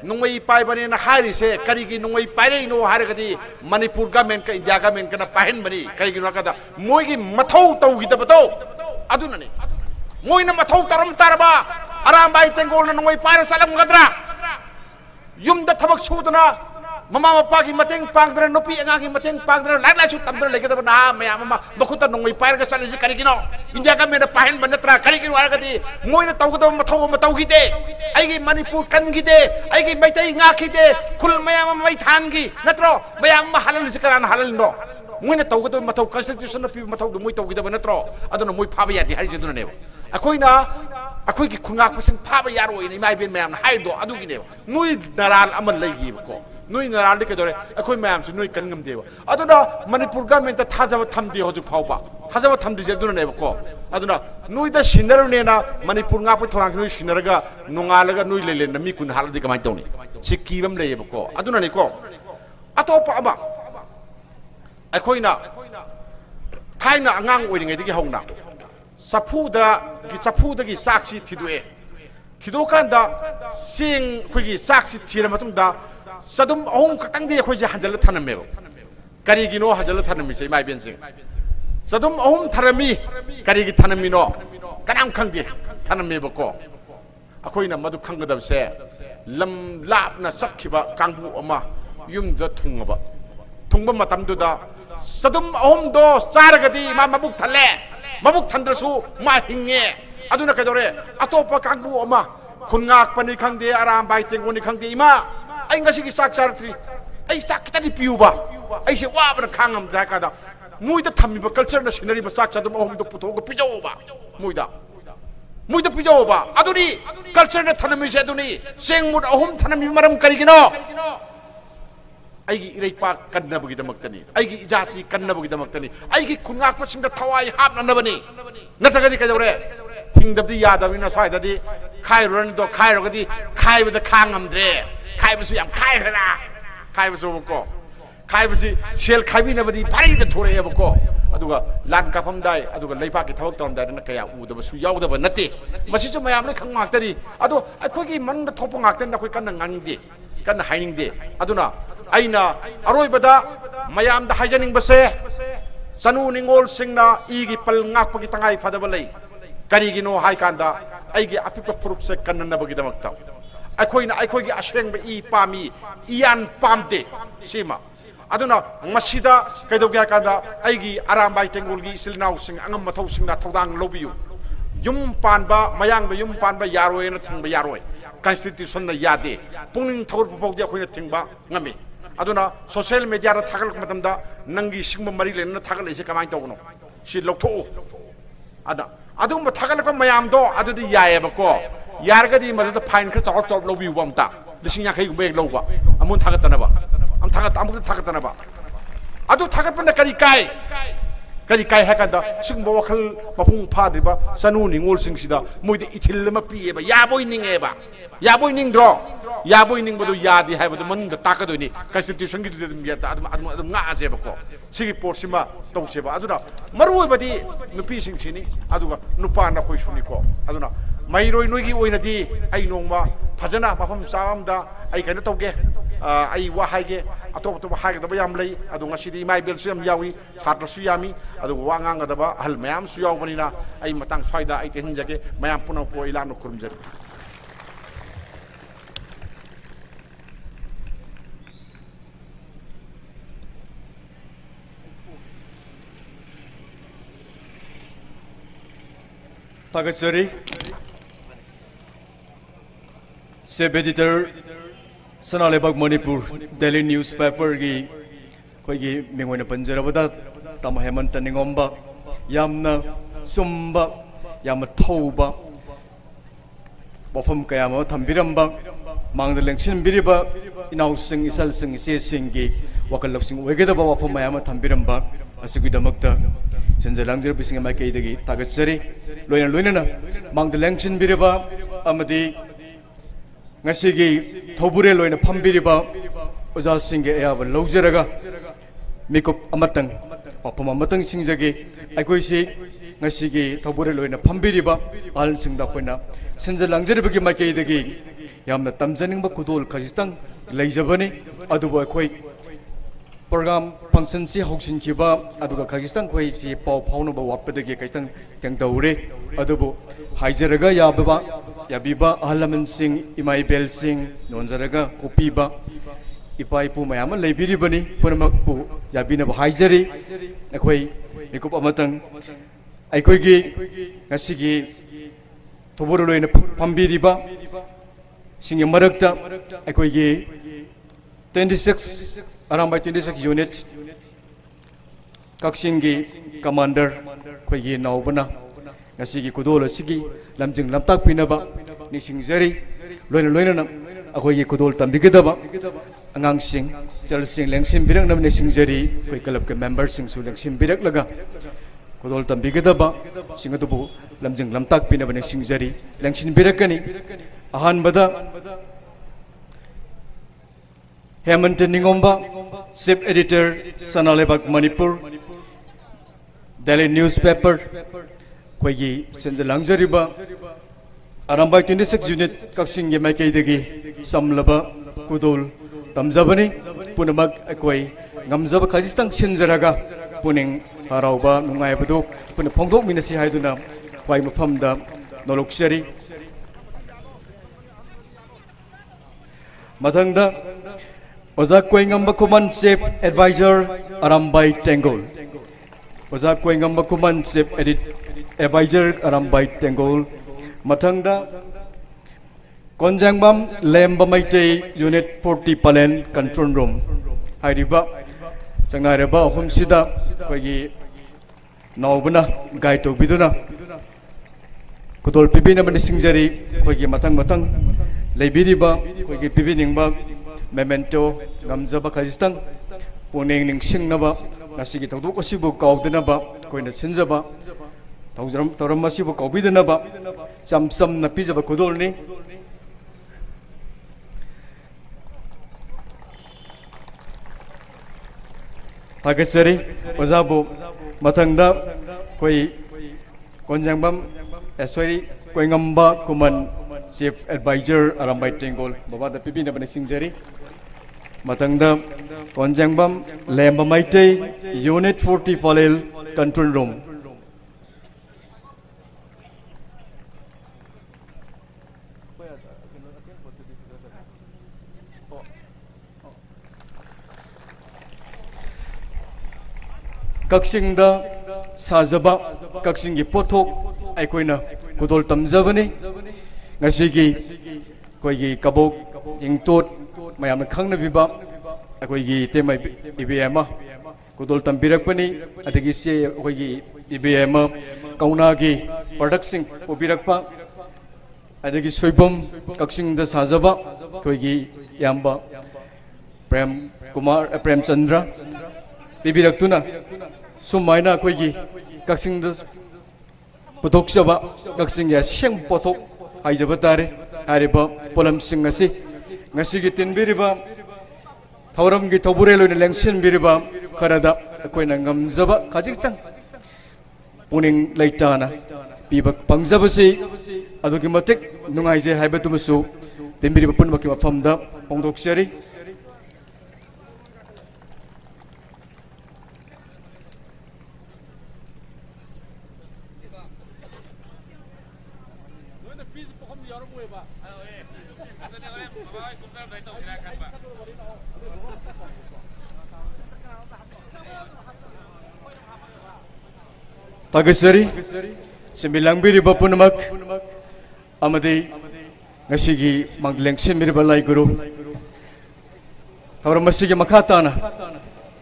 Speaker 1: nungwai pai bani na hari se kari gi nungwai pai no hari gadi manipur government ka india government kana pahen bani kari gi nakada moi gi mathau tau gi tabato aduna ni moi na mathau taram tarba aram bai tengol na nungwai pai salam gadra yum da thabak chudana mama mapa ki mateng pangdra nopi anga ki mateng pangdra lai lai chu tamdra legada na maya mama bakhuta nongoi pair ga sali kari kino india ka mera pahen banatra kari kino ara gadi moina tawgada mathau matau gi de ai gi manipur kan gi de ai gi maitai nga ki de khul maya mama mai than gi natro maya ma halal sikara halal no moina tawgada mathau constitution of mathau moi tawgi da natro aduna moi phaba ya di hari jeduna ne akoina akoi gi khungak pasing phaba yaro ina mai ben mayam hai do adu gi ne nui naral amal lai gi ko nui naral de kedore akoi mayam su nui kan ngam de aduna manipur government ta thajaba thamdi hoju phauba thajaba thamdi je duna ne ko aduna nui da sinaru ne na manipur nga pa thorang nui sinaraga nongalaga nui lele na mi kun haladi kamai tawni sikibam le ko aduna ne ko atopa aba akoina thaina angang oiringai de gi hauna sapuda gi saksi thidoe thido kanda sing khogi saksi thira matumda sadum ahum katang de khoi je hanjal thaname kari gi no hanjal thanami sei mai ben sing sadum ahum tharami kari gi thanami no kanam khangdi thaname bako akoina madu khanggadab se lam lapna sakhiba kangbu ama yumda thungba matamduda sadum ahum do charagadi ma mabuk thale mabuk thandrasu ma hinge aduna kadore atopa kangbu ama khungak pani khangde aram bai tengoni khangde ima ai ngasi gi sak chartri ai sak kitani piuba ai se wa bana khangam dra kada muida thammi ba culture na scenery ba sak chadum ohum do puthoga pijoba muida pijoba aduni culture na thanami se aduni sengmut ohum thanami maram karigino aigi ireipa kannabagi damaktani aigi ijati kannabagi damaktani aigi khungak pa singda thawai hapna nabani natagadi kadore hingdabdi yadabina swaidadi khairon do khairogadi khaibada khangamdre khaibasu yam khairana khaibasu ko khaibasu sel khaibinabadi parida thoreyabako aduga lan kapamdai aduga leipa ki thawak tomdai na kaya udabasu yawdaba nate masichu mayam le khangmaktari adu akhogi manda thopa ngakten na khoi kanna ngangdi kanna hainingde aduna aina aroibada mayam da hajaning base sanu ningol singna igi pal ngak pagi tangai fadaba lei karigino hai kanda aigi apipa puruk se kanna bagi damakta aikoina aseng ba I pami ian pamde sima aduna masida kaidogi kanda aigi arambai tengolgi silnau sing angam mathau singna thodang lobiu yum panba mayang da yum panba yaroi na thingba yaroi constitution na yade pungning thawr popogdi akoina thingba ngami aduna social media ra thagal matamda nangi singba mari le na thagal ise kamai tawno si loktho ada adum thagal ko mayam do adudi yaebako yargadi madda fine kha chawk chawk lobi wamta lising yakai gumbe loba amun thagatana ba am thagatana ba adu thagatpana kari kai hakanda singbo wakal mapung phadriba sanu ningol singsida moide ithil ma pieba yaboi ningdro yaboi ningbodu yadi haibadu manda takadoini constitution gi dum ya adum nga ajebako sigi porsima tawseba aduna maroi badi nupi singsini aduga nupa na khoi suni ko aduna mairoi noigi oinadi ai nongma phajana mafam samda ai kana tawge ai wa haige atop haige da yam lei adu ngasidi mai bel sum yawi satra su yami adu wa nganga da ba hal mayam su yaw banina ai matang faida ai te hinjage mayam puno po ilanu kurumjer
Speaker 2: Tagasari, Sub Editor, Sanalebag Manipur, Daily Newspaper gi koigi mingwena panjarabada tama hemanta ningomba yamna sumba yamna thauba wafam kayama thambiramba mangda lengshin biriba inausing isalsing isesinggi wakalapsing wegedaba wafam mayama thambiramba asigudamakta senjalangjir bising maikaidagi tagatsari loina mangda lengshin biriba amadi ngasigi thobure loina phambiriba ojasinge ayaba lojaraga mikop amatang wafam amatang singjagi aikoisi ngasigi thobure loina phambiriba alsingda khoina senjalangjir bigi maikaidagi yamna tamjaning ba kudol khajistang leijabani aduba khoi program function si hoksin kiba aduga khajistang khoi si pau phauno ba wapdagi kaistang tang daure adubu haijaraga yababa yabiba ahalaman sing imai bel sing nonjaraga kopiba ipai pu mayama leibiribani punamak pu yabina ba haijari akhoi ikup amatang aikoi gi ngasigi thoboro loina phambiriba singe marakta aikoi gi 26 around by 26 unit kaksingi commander khoi gi naubana ngasigi kudol asigi lamjing lamtak pinaba nisingjari loina na akhoi gi kudol tambigedaba angang sing chal sing lengsim birang nam nisingjari khoi club ke members sing su lengsim birak laga kudol tambigedaba singatubu lamjing lamtak pinaba nisingjari lengsin birakani ahan bada Hemant Ningomba, Sub Editor, Sanalebag Manipur, Daily Newspaper, Kwegi Senjalangjariba, Arambay 26 unit, Kaksing Yamaikaidagi, Samlaba, Kudol, Tamzabani, Punamag Akway, Ngamzaba Kazistang Sinjaraga, Puning, Harauba, Nungayabado, Punapongdok Minasi Haiduna, Kway Mapamda, Nolokshari, Matangda, Ozak Koingamba Kuman Chief Advisor Arambay Tengol. Ozak Koingamba Kuman Chief Advisor Arambay Tengol. Matangda Konjangbam Lemba Maite Unit 40 Palen Control Room. Hairiba Sangareba Humsida Kogi Naubana Gaito Biduna Kutol Pibina Manisingjari Kogi Matang Lebiriba Kogi Pibiningba Memento Gamzaba Kazistang Puning Ning Singnaba Nasigi Tadu Kosibu Kaudanaba Koina Sinzaba Taramasibu Kaubidanaba Sam Napizaba Kudolni Tagasari Ozabu Matangda Koi Konjangbam Eswari Koingamba Kuman Chief Advisor Arambay Tengol Baba the Pibina Banisingjari Matangda Konjangbam Lemba Maite Unit 40 Falil Control Room Kaksingda Sajaba Kaksingi Potok Aikoina Kudol Tamzabani Ngasigi Koigi Kabok Ingtot Mayam Kangna Biba Akoigi Tema IBM Kudol Tambirakpani Atagisi Koigi IBM Kaunagi Production Obirakpa Adagi Soibum Kaksing the Sajaba Koigi Yamba Prem Kumar Prem Chandra Bibiraktuna Sumaina Koigi Kaksing the Potok Saba Kaksing ya Sheng Potok Aijabatare Ariba Polam Singasi Ngasigi Tinbiriba Tauram Gitoburelo in Lengshin Biriba Karada Koinangam Zaba Kazakistan Puning Laitana Bibak Pangzabasi Adukimatik Nungaize Habatumasu Timbiriba Punmakima Famda Pongdoksari Tagasari सिमिलांबिरिबा पुनमक अमदे ngasiगी mangleng simiriba lai guru thawra masigi makhatana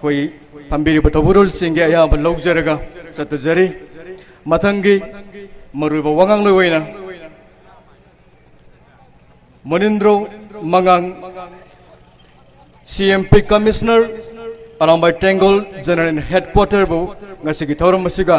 Speaker 2: koi pambiriba taburul singe ya ba logjaraga satjari mathangi maruba wangang loi waina Manindro Mangang CMP Commissioner Arambai Tengol General Headquarter bu ngasigi thawra masiga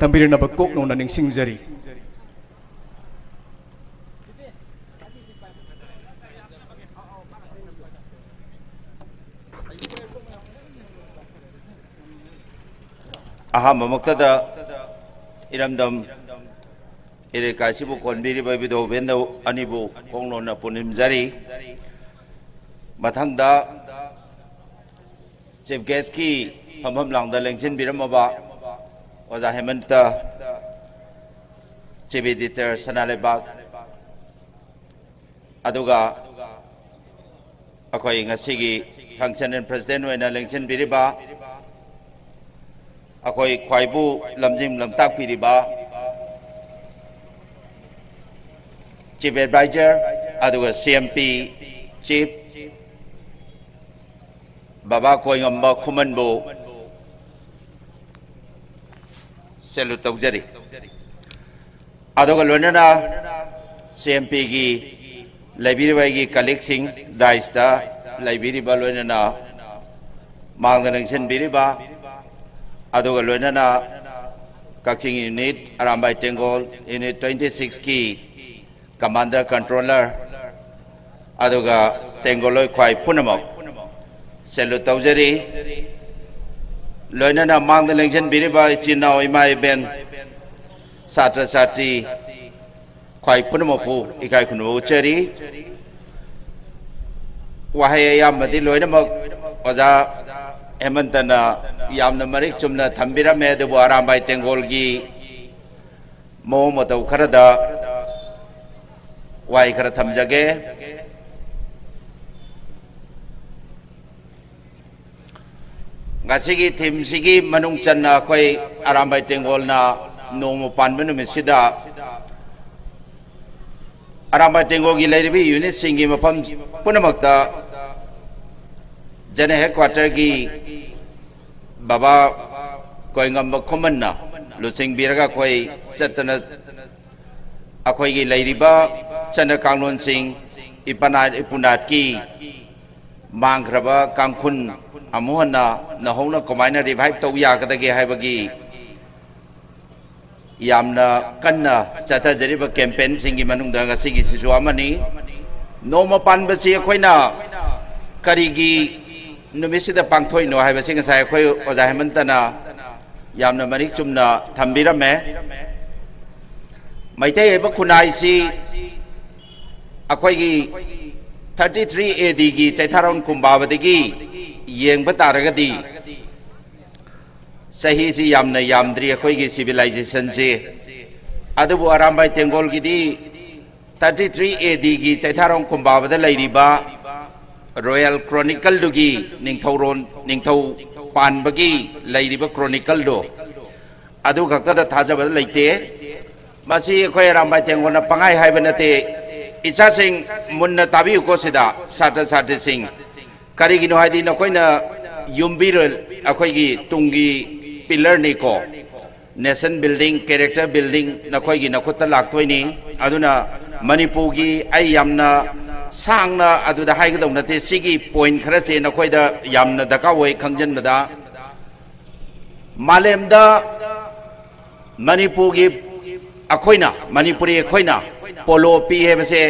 Speaker 2: tambiri na ba kok no na ning singjari
Speaker 3: aha mamaktada iramdam ire kasibu konbiri babido bendo anibu konglo na punim jari mathangda chief guest ki phamham langda lengchin biramaba oja hemanta chief editor sanalebak aduga akoi ngasigi function and president oina lengchin biriba akoi khwaibu lamjim lamtak piriba chief advisor aduga CMP chief baba koi ngamba khumanbu salute tawjari aduga lonana CMP gi library gi collecting daista library ba lonana mangdanangsen biriba aduga loinana Kakching unit Arambai Tengol unit 26 ki commander controller aduga Tengoloi khwai punamok salute tawjari loinana mangda lengchen biriba chinao imai ben satra satri khwai punamopu ikai khunu chari wahai yamadi loinamok oja Hemantana yamna marik chumna thambira me de Arambai Tengol gi mo motau kharada wai khara thamjage ngasigi thimsigi manung channa khoi Arambai Tengol na nomo panbanu misida Arambai Tengol gi leiribi unit singi mafam punamakta jane headquarter gi baba koi ngamba khomanna lusing biraga koi chatana akoi gi leiriba chana kanglon sing ipanat ipunat ki mangraba kangkhun amuhana nahongna komaina revive to ya kadage haibagi yamna kanna chatha jariba campaign singi manungda ngasigi sisu amani noma panbasi khoina karigi numisida pangthoi no hai basing sai khoi oja hemantana yamna marik chumna thambirame maitai eba khunai si akhoi gi 33 AD gi chaitharon kumbabadagi yengba taragadi sahi si yamna yamdri akhoi gi civilization si adubu Arambai Tengol gi di 33 AD gi chaitharon kumbabada lairiba Royal Chronicle dugi ningthau panbagi lairiba Chronicle do adu gakada thajaba leite masi khoi Arambai Tengol na pangai haibanate icha sing munna tabi ko sida sata sata sing karigino haidi na koina yumbirel akhoi gi tungi pillar ni ko nation building character building na khoi gi na khutta laktoi ni aduna Manipur gi ai yamna sangna aduda haigdong nate sigi point khara se na khoida yamna daka woi khangjan bada malemda Manipur gi akhoina Manipuri akhoina polo pi he base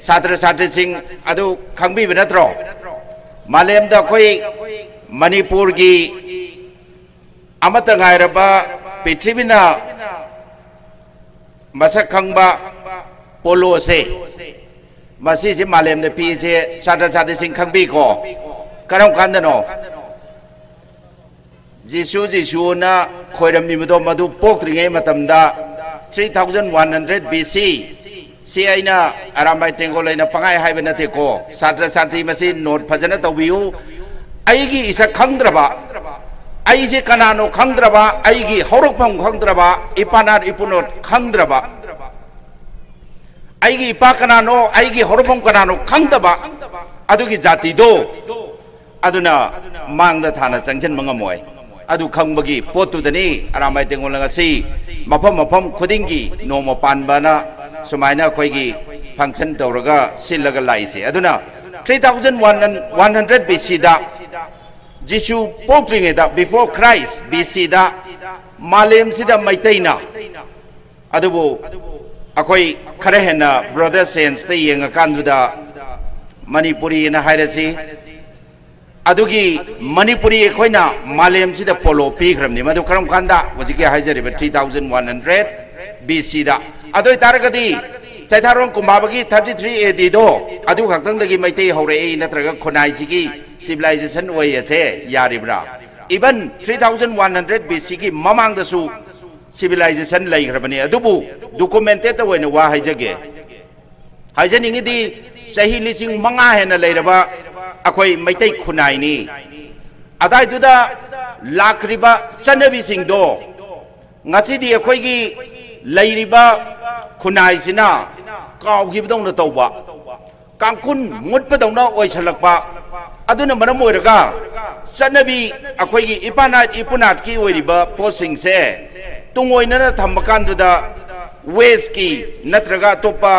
Speaker 3: satra satra sing adu khangbi benatro malemda khoi Manipur gi amata ngairaba prithibina masak khangba polo se masi si malem de pi se satra satra sing khangbi ko karam kandano Jisu na khoiram ni madu poktringe matamda 3100 BC si aina Arambai Tengol aina pangai haibanate ko satra satri masi note phajana tawbiu aigi isa khangdraba aise kanano khangdraba aigi horokpam khangdraba ipanar ipunot khangdraba aigi ipa kanano aigi horokpam kanano khangdaba adugi jati do aduna mangda thana changjan mangamoy adu khangbagi potu dani aramai tengolanga si mafam mafam khudingi noma panbana sumaina khoigi function tawraga sillaga laise aduna 3100 BC da Jishu pokringe da before Christ BC da malem sida maitaina adubu akoi khare hena brother sense te yenga kanduda Manipuri na hairasi adugi Manipuri khoina malem sida polo pikramni madu karam kanda wajiki haijari 3100 BC da adoi taragadi Chaitharong Kumbabagi 33 AD do adu khaktang dagi maitai hore natraga khonai sigi civilization way ase yaribra even 3100 BC ki mamang da su civilization lai grabani adubu documented way na wa haijage haijaningi di sahi lising manga hena lairaba akoi maitai khonai ni adai duda lakriba chanabi singdo ngasi di akoi gi lairiba khunai sina kaw gi bdong na tawba kangkun mutpa dong na oi salakpa aduna maram oiraga chanabi akoi gi ipunat ki oiriba posing se tungoina na thambakan duda west ki natraga topa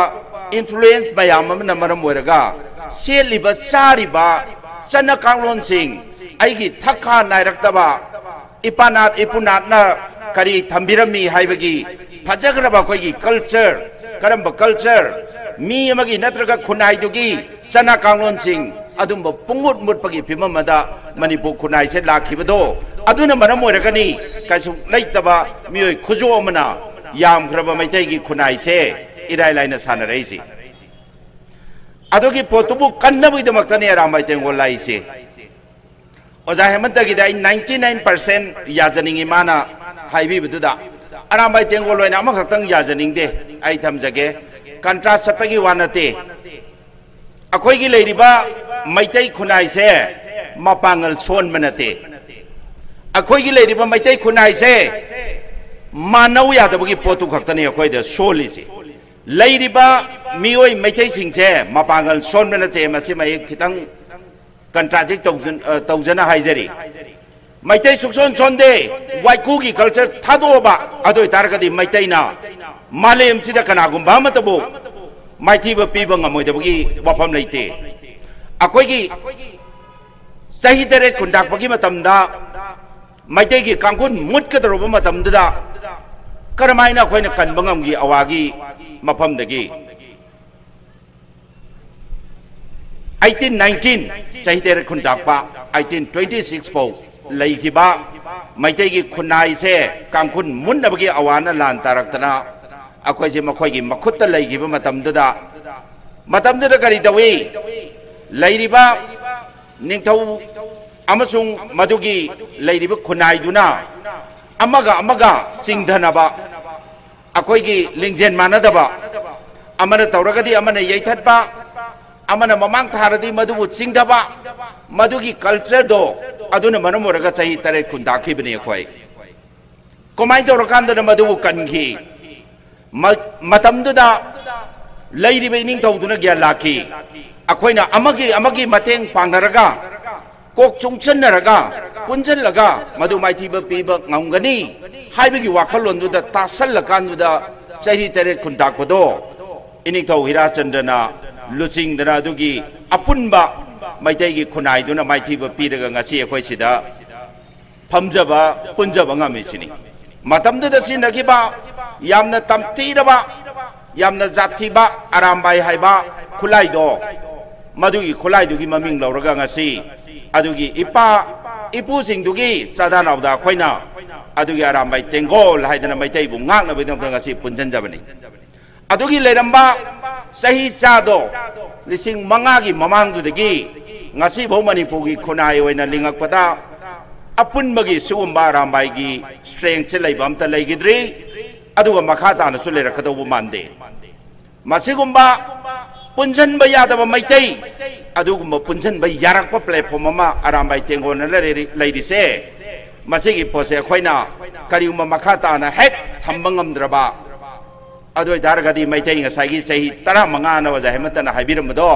Speaker 3: influence bayam na maram oiraga seliba chariba chana kanglon sing aigi thakha nairaktaba ipunat na kari thambirami haibagi Pajagraba koi culture, karamba culture, mi amagi natraga khunai dugi, chana kanglon sing, adumba pungut mut pagi pimamada Manipur khunai se lakhibado, aduna maram oiragani kaisu laitaba mioi khujo amana yam graba maitai gi khunai se irai laina sanaraisi. Adugi potubu kannabi damaktani arambai tengol laise. Oza hemanta gi dai 99% yajaningi mana haibi beduda. Arambai tengol loina ama khaktang yajaning de ai thamjage contrast sapagi wanate akoi gi leiriba maitai khunai se mapangal son manate akoi gi leiriba maitai khunai se manau ya dabagi potu khaktani akoi de soli se leiriba mioi maitai sing se mapangal son manate masi mai khitang contradict tawjana haijari Maitai sukson sonde waiku gi culture thadoba adoi targadi maitai na malem sida kana gumba matabu maiti ba piba ngamoi dabagi wafam leite akoi gi sahi dere kundak bagi matamda maitai gi kangkun mut ka daroba matamda karamaina khoina kan bangam gi awagi mafam dagi 1819 sahi dere kundak ba 1826 po Laikiba Maitegi Kunai se Kankun Mundabagi Awana Lan Taraktana Akwaji Makogi Makuta Laikiba Matam Duda Karitawi Lairiba Ningtau Amasung Madugi Lairiba Kunai Duna Amaga Singdhanaba Akwaji Lingjen Manadaba Amana Tauragadi Amana Yaitatba Amana Mamang Taradi Madubu Singdaba Madugi culture do aduna manamoraga sahi tare kundaki bini khoi komai to rakanda na madu kanki matamdu da lairi be ning tawduna gya laki akoina amagi mateng pangnaraga kok chungchanaraga punjalaga madu maiti ba piba ngamgani haibigi wakhalon du da tasal lakan du da sahi tare kundak bodo ining taw hira chandana lusing dana dugi apunba Maitai gi khunai duna maiti ba piraga ngasi akhoi sida phamjaba punjaba ngami sini matam da sinagiba yamna tamtiraba yamna jathiba arambai haiba khulai do madugi khulai dugi maming lauraga ngasi adugi ipu sing dugi sadanawda khoina adugi arambai tengol haidana maitai bu ngakna bedam ngasi punjanjabani adugi leramba sahi sado lising mangagi mamang dudagi ngasi bo Manipuri khonai oina lingakpada apun bagi sugumba rambai gi strength laibam ta laigidri aduga makhata na sulera kadawu mande masigumba punjan ba yadaba maitai adugumba punjan ba yarakpa platform ama arambai tengona lairi se मसीगी पोसे अखोइना करियुम मखाताना हेक थंबंगमद्रबा अदोय दारगदी मैतै ngसाइगी सही 15 ना वजा हेमतना हाइबिरमदो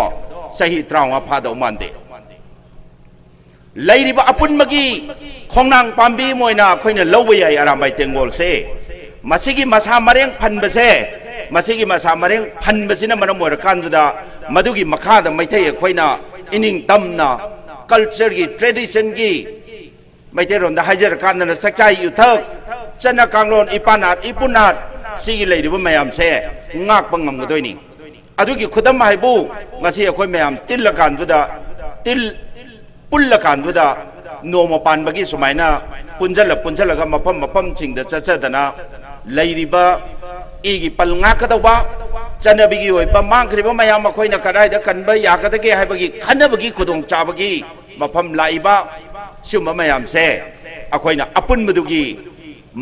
Speaker 3: सही 30 फादौ मानदे लैरिबा अपुनमगी खोंनांग पांबी Moina अखोइना लौबा याय अरामबाई तेंगोल से मसीगी मसा मरेंग फनबसे मसीगी मसा मरेंग फनबसिना मनम मोर कांदुदा मदुगी मखादा मैतै अखोइना इनिंग तमना कल्चर की ट्रेडिशन की मैतै रोंदा हाइजर कांदना सकचाई युथक चना कांगलोन इपानात इपुनात सिगी लैरिबा मयाम से ngakpa ngamgodoini adugi khudam haibu ngasi akhoi mayam til kanduda til pulla kanduda noma panbagi sumaina punjala ga mapam chingda chachadana lairiba igi palnga kadawba chanabigi oiba mangkriba mayam akhoi na kadai da kanba yakadage haibagi khanabagi khudong chabagi mapam laiba suma mayam se akhoi na apun mudugi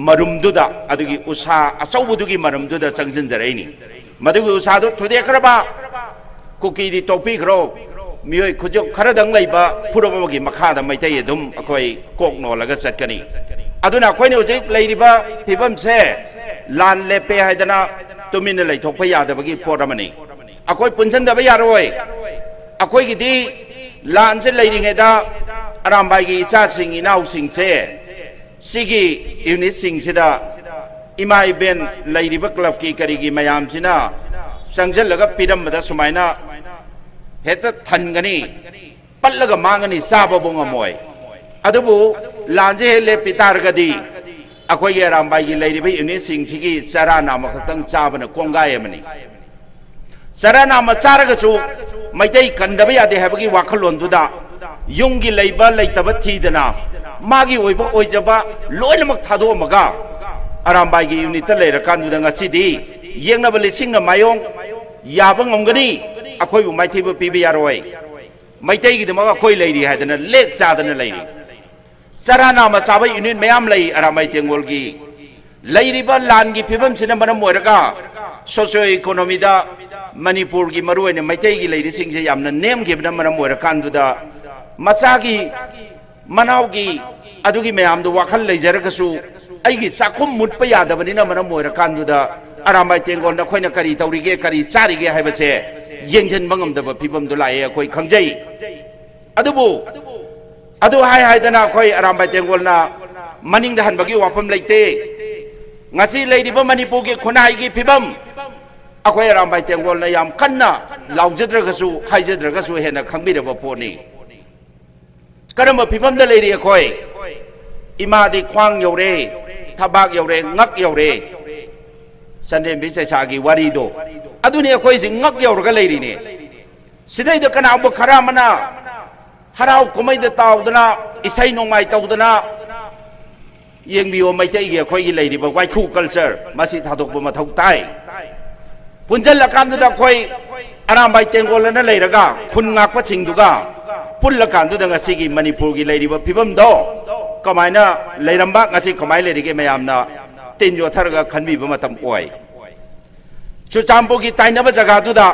Speaker 3: मरुमदुदा अदुगी उसा अचौबुदुगी मरुमदुदा चंगजनजरैनी मदुगी उसादु थुदेखरबा cookie दी टोपी खरो मियोय खुजो खरदंग लैबा फुरबगी मखादा Meitei अदुम अखोय Coke नोलगा चटकनी अदुना अखोयने उजिक लैरिबा फिबम से लान लेपे हायदना तुमिन लैथोकपा यादबगी पोरमनी अखोय पुनजनदबा यारोय अखोयगी दी लान से लैरिङेदा अरामबाईगी इचासिङ इनाउसिङ से सिगी unit सिंगसिदा इमाई Ben लैरिबा club की करीगी मयाम सिना संजलगा पिरमदा सुमाइना हेत थनगनी पल्लगा मांगनी साबा बोंगमोय अदुबु लांजे ले पितारगदी अखोय अरामबाईगी लैरिबा यूनिट सिंगसिगी चराना मखतंग चाबना कोंगायमनी चराना मचारगसु मैतै कंदबा यादे हाबगी वाखलोंदुदा युंगी लैबा लैतबा थीदना मागी ओइबा ओइजबा लोइनमक थादोमगा अरामबाईगी यूनिट लेर कांदुदा ngasiदी येंगनबा लिसिंगना मायोंग याबा ngomgani अखोयबु माइथैबा पिबा यारोय मैतैगी दमगा खोय लैरि हादना लेक चादना लैरि चराना मचाबा यूनिट मयाम लै अरामबाई तेंगोलगी लैरिबा लानगी फिबम सिना मनम ओइरगा सोशियो इकोनॉमीदा मणिपुरगी मरुयने मैतैगी लैरि सिंगसे यामना नेमगिबना मनम ओइरा कांदुदा मचागी मनावगी अदुगी मयामदो वाखल लेजरगसु अइगी साखुम मुटपा यादबनिना मनम ओइरा कांदुदा अरामबाई तेंगोल नखोइना करी तौरिगे करी चारिगे हाइबसे येंजनबा ngamdaba फिबमदो लाए अखोय खंगजै अदुबु अदु हाय हायदना अखोय अरामबाई तेंगोलना मनिंगदा हनबगी वाफम लैते ngasi लैरिबा मणिपुरगी खुनाइगी फिबम अखोय अरामबाई तेंगोलना याम कन्ना लाउजद्रगसु हाइजद्रगसु हेना खंगबिरबा पोनी करम फिबम the Larry अखोय इमादी ख्वांग you're थबाक you're ngak you're संदे बिचैसागी वारीदो अदुनि अखोय जि ngak यौरगा लेरिने सिदै द कनाबो खरामना हराव कुमैद तावदना इसै नोंमाय तौदना येंबियो मैतैगी अखोयगी लेरिबा वाइखु कल्चर मसि थादोकबो मथौ ताई पुंजल लकामदुदा अखोय अरामबाई तेंगोलना लेरगा खुन ngakpa singduga पुल्ल कांदुदा ngasiगी मणिपुरगी लेरिबा फिबमदो कमायना लेरंबा ngasi कमाय लेरिगे मयामना तिनजो थरगा खनबिबा मतम ओय चुचाम्बुगी ताइनबा जगादुदा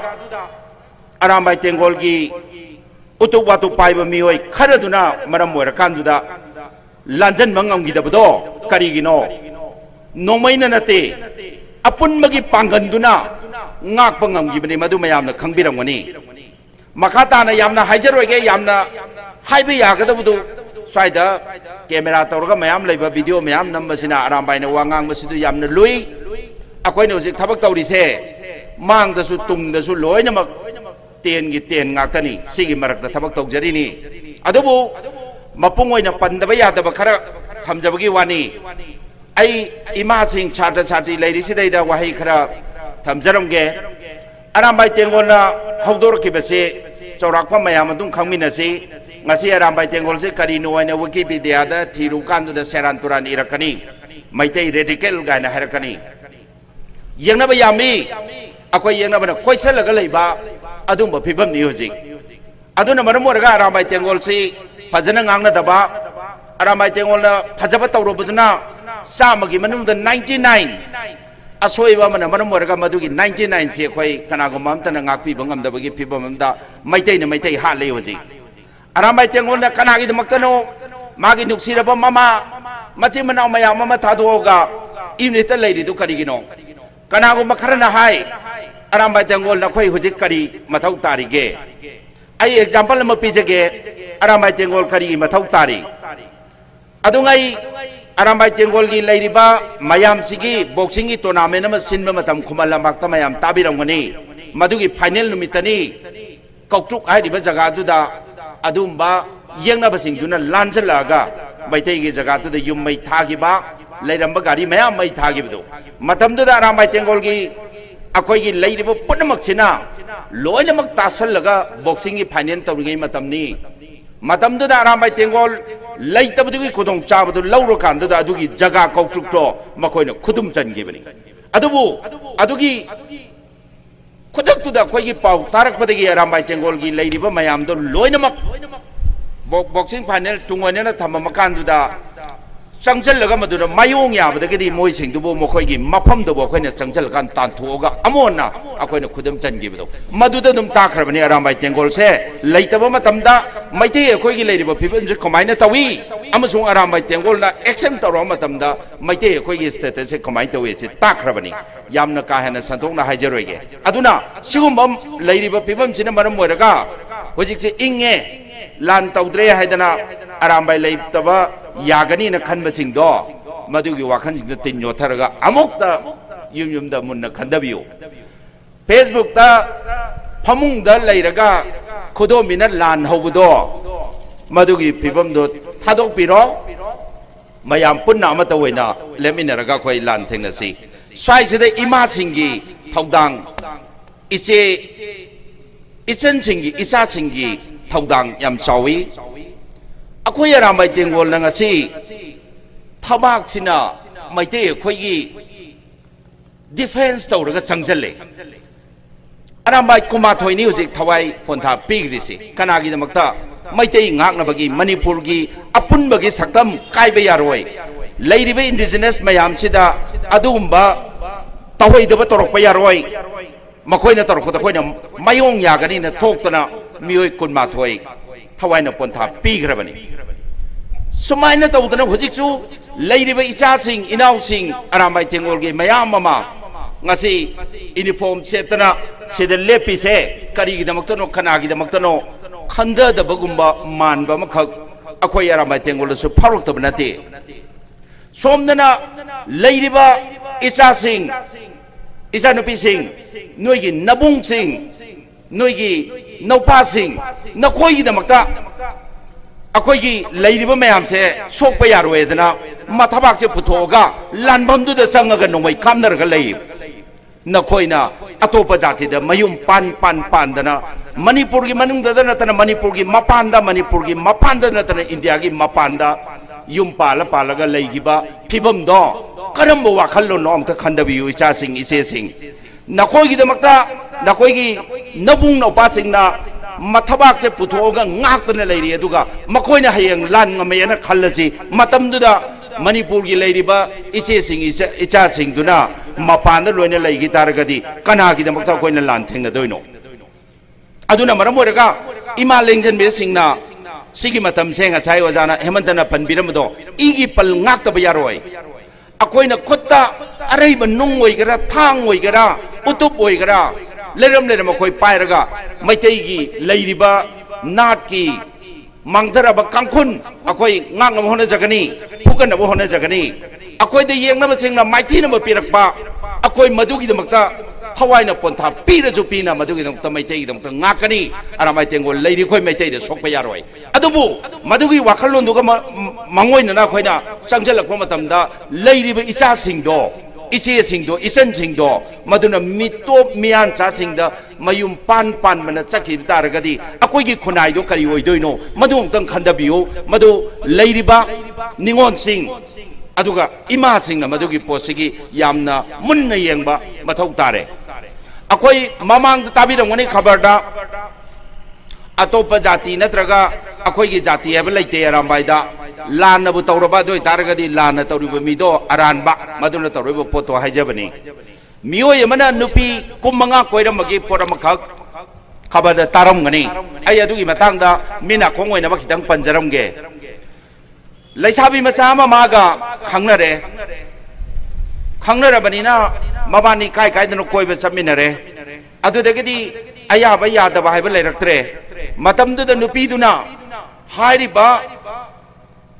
Speaker 3: अरामबाई तेंगोलगी उतुक वातुक पाइबा मियोय खरदुना मरम ओइरा कांदुदा लांजन मंगमगिदबदो करिगिनो नोमैना नते अपुनमगी पांगनदुना ngakpa ngamgibani madu mayamna khangbiramgani मखाताना यामना हाइजरोगे यामना हाइबे यागदबुदु स्वाइदा कैमरा तौरगा मयाम लैबा वीडियो मयाम नंबसिना अरामबाईना वांगांग मसिदु यामना लुई अखोइना हुजिक थबक तौरिसे मांगदसु तुंगदसु लोइनमक तेनगी तेन ngakतनी सिगी मरकता थबक तौजरिनी अदुबु मपुंग ओइना पंदबा यादबा खरा थमजबगी वानी आई इमासिंग छात्र छात्री लैरिसिदैदा वाहै खरा थमजरमगे अरामबाई तेंगोलना हौदोरकिबसे चौराकपा मयाम अदुम खंगमिनसी ngasi अरामबाई तेंगोलसे करिनो ओइना विकिपीडियादा थिरु कांदुदा सेरान तुरान इरकनी मैतै रेडिकल गायना हरकनी येंगनबा यामी अखोय येंगनबना कोइसलगा लैबा अदुमबा फिबम नि होजिक अदुना मरम ओरगा अरामबाई तेंगोलसी फजना ngangnadaba अरामबाई तेंगोलना फजबा तौरबदुना सामगी मनुंदा 99 असोइबा मन मनम ओरगा मदुगी 99 से अखोय कनागुम अमतना ngakpi bangamdabagi phibamamda मैतैना मैतै हाले होजिक अरामबाई तेंगोलना कनागी दमक्तनो मागी नुक्सिरबा ममा मची मना मयाम अमा थादोगा इमनेता लेरिदु करिगिनो कनागु मखरना हाय अरामबाई तेंगोल नखोई हुजिक करी मथौ तारिगे आई एग्जांपल म पिजगे अरामबाई तेंगोल करी मथौ तारी अदुंगाई अरामबाई तेंगोल की लेरिबा मयाम सिगी बॉक्सिंग की टूर्नामेंट में सिनबा मतम खुमल लंबाक्ता मयाम ताबिरंगनी मधुगी फाइनल नुमितनी कौट्रुक हाइरिबा जगह दुदा अदुंबा येंगनाबसिंगदुना लांजलागा मैतै की जगह दुदा युम मै थागिबा लेरंबा गाड़ी मयाम मै थागिबदो मतमदुदा अरामबाई तेंगोल की अखोई लेरिबा पुनमक्सिना लोइनमक तासलगा बॉक्सिंग की फाइनल तौरिगै मतमनी मतमदुदा अरामबाई तेंगोल लेतबदुगी खुदोंग चाबदु लौरकांदुदा अदुगी जगह कौट्रुक्टो मखोइना खुदुम चनगिबनी अदुबु अदुगी खुदक्तुदा अखोई पाउ तारकपदगी अरामबाई तेंगोल की लेरिबा मयामदो लोइनमक बॉक्सिंग फाइनल तुंगोनेना थममकांदुदा चंगजलगा मदुना मायोंग याबदगदी मोइसिंगदुबो मखोइगी मफमदबो अखोइना चंगजलकान तानथोगा अमोना अखोइना खुदम चनगिबदो मदुदा दुम ताखरबनी अरामबाई तेंगोल से लेतबा मतमदा मैते अखोइगी लेरिबा फिबमजे कमाइना तवी अमसुंग अरामबाई तेंगोलना एक्शन तौरो मतमदा मैते अखोइगी स्टेटस से कमाइ तवे से ताखरबनी यामना काहेना संतोंना हाइजरोइगे अदुना सिगुमबम लेरिबा फिबमजिना मरम मोरगा होजिकसे इंगे लान तौद्रे हाइदना अरामबाई लेतबा यागनी न खनबसिंगदो मदुगी वाखनसिंग तिन योथरगा अमुक्ता युमयुमदा मुन्ना खंदबियो फेसबुक ता फमुंगदा लेरगा खुदोमिना लान हौबदो मदुगी फिबमदो थादोकपिरो मयाम पुन्ना अमता ओइना लेमिनरगा खोइ लान थेंगसी स्वाइसिदे इमासिंगी थौदांग इचे इचनसिंगी इसासिंगी थौदांग याम चावी अखोई अरामबाई तेंगोल नंगसी थबाक्सिना मैते अखोई डिफेंस तौरगा चंगजले अरामबाई कुमाथोइनी हुजिक थवाई पोंथा पीग्रिसी कनागिदमक्ता मैते ngagnabagi मणिपुर की अपुनबगी सक्तम कायबे यारोय लेरिबे इंडिजिनस मयामसिदा अदुगुंबा तहोइदबा तोरकपा यारोय मखोइना तोरकपदा खोइना मायोंग यागनी न थोक्तना मियोय कुनमाथोय थवाइना पोंथा पीग्रबनी सुमाइना तौदना हुजिकसु लेरिबे इचासिंग इनाउसिंग अरामबाई तेंगोल की मयाम अमा ngasi uniform setana sida lepise karigidamaktono kanagidamaktono khandadabagumba manba makhak akhoi arambai tengol su pharoktab nate somdana leiriba isa sing isa nupi sing noigi nabung sing noigi naupa sing nakhoi gidamakta अखोई की लेरिबा ma'am से soap यारोदना मथबाक से पुथोगा लानबमदुदा चंगगा नोंमै खामनरगा लेइ नखोइना अतोप जातिद मयुम पान पान पानदना मणिपुर की मनुंगदा नतना मणिपुर की मपानदा नतना India की मपानदा युम पाला पालगा लेगिबा फिबमदो करमबो वाखल्लो नोंगता खंदबियु इचासिंग इसेसिंग नखोई गिदमक्ता नखोई की नबुंग नौपासिंगना मथबाक से पुथोगा ngaktana leiri aduga makoina hayang lan ngamena khallasi matamduda Manipur की लेरिबा इचे सिंग इचा सिंग दुना मपान लोइना लेगी तारगदी कनागी दमक्ता कोइना लान थेंगदोइनो अदुना मरम ओरगा इमा लेंजन बे सिंगना सिगी मतम सेंगा साइ ओजाना हेमंतना पनबिरमदो इगी पल ngaktaba यारोय अकोइना खुत्ता अरैब नुंग ओइगरा थांग ओइगरा उतुप ओइगरा लेरम लेरम अखोइ पाइरगा मैतैगी लेरिबा नाट की मांगदरबा कांखुन अखोइ ngang होने जगनी फुकन होने जगनी अखोइ दे येंगनबा सिंगना माइथिनबा पिरकपा अखोइ मदुगी दमक्ता थवाइना पोंथा पीरजु पीना मदुगी दमक्ता मैतैगी दमक्ता ngakani अरामाइ तेंगोल लेरि खोइ मैतै दे सोकपा यारोय अदुबु मदुगी वाखललोंदुगा मंगोइना ना खोइना चंगजलकपा मतमदा लेरिबा इचा सिंगदो इचे सिंगदो इसन सिंगदो मदुना मितो मियान चा सिंगदा मयुम पान पान मना चखि तारगदी अकोइगी खुनाइदो करि ओइदोइनो मदु अंतंग खंदबियो मदु लेरिबा निंगोन सिंग अदुगा इमा सिंगना मदुगी पोसिगी यामना मुन्ना येंबा मथौ तारे अकोइ ममांग ताबिरंगनी खबरदा अतोप जाति नत्रगा अकोइगी जाति एबा लैते अरामबाइदा लानबु तौरबा दोइ तारगदी लान तौरिबा मिदो अरानबा मदुना तौरिबा पोतो हाइजबनी मियोय मना नुपी कुमंगा कोइरमगी पोरमखक खबरदा तारमगनी आई अदुगी मतंगदा मिना खोंगोइना खितंग पंजरमगे lấy sao bị mà sao mà cả khăng nè đấy khăng nè là bên na mà bạn đi cái nó coi về sắm mình nè đấy à tôi thấy cái đi ai bây giờ tao hay bên lấy rắc tre mà tâm tôi nụ pi tôi na hai đi ba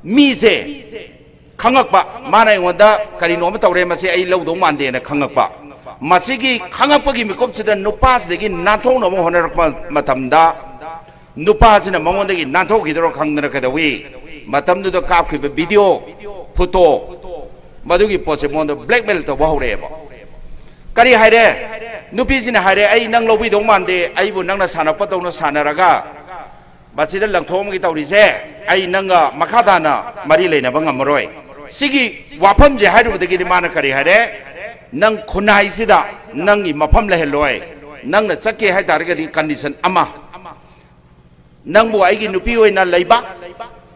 Speaker 3: mi se khăng ngọc ba mà này người ta cái nó mới tàu đấy mà sẽ ai lâu đông màn đấy là khăng ngọc ba mà sẽ cái khăng ngọc cái mình cũng sẽ nụ pass đấy cái nát thong nó mà hôm nay mà thầm đã nụ pass này mà hôm nay nát thong cái đó khăng nè cái đó vì mà tâm tôi cáp cái video photo mà tôi cái post một cái blackmail tôi bảo đấy mà cái gì hay đấy nụ pi xin hay đấy ai năng lâu bị đông màn đấy ai buồn năng là sản xuất đâu nó sản ra cả bà chỉ là thôm cái tàu đi xe ai năng à mà khát ăn à mà đi lấy nè bằng ngầm rồi sigi wapam je hai ru de ki mana kari hare nang khunai sida nang i mapam le heloi nang na chake hai tar ga di condition ama nang bu ai gi nupi oi na leiba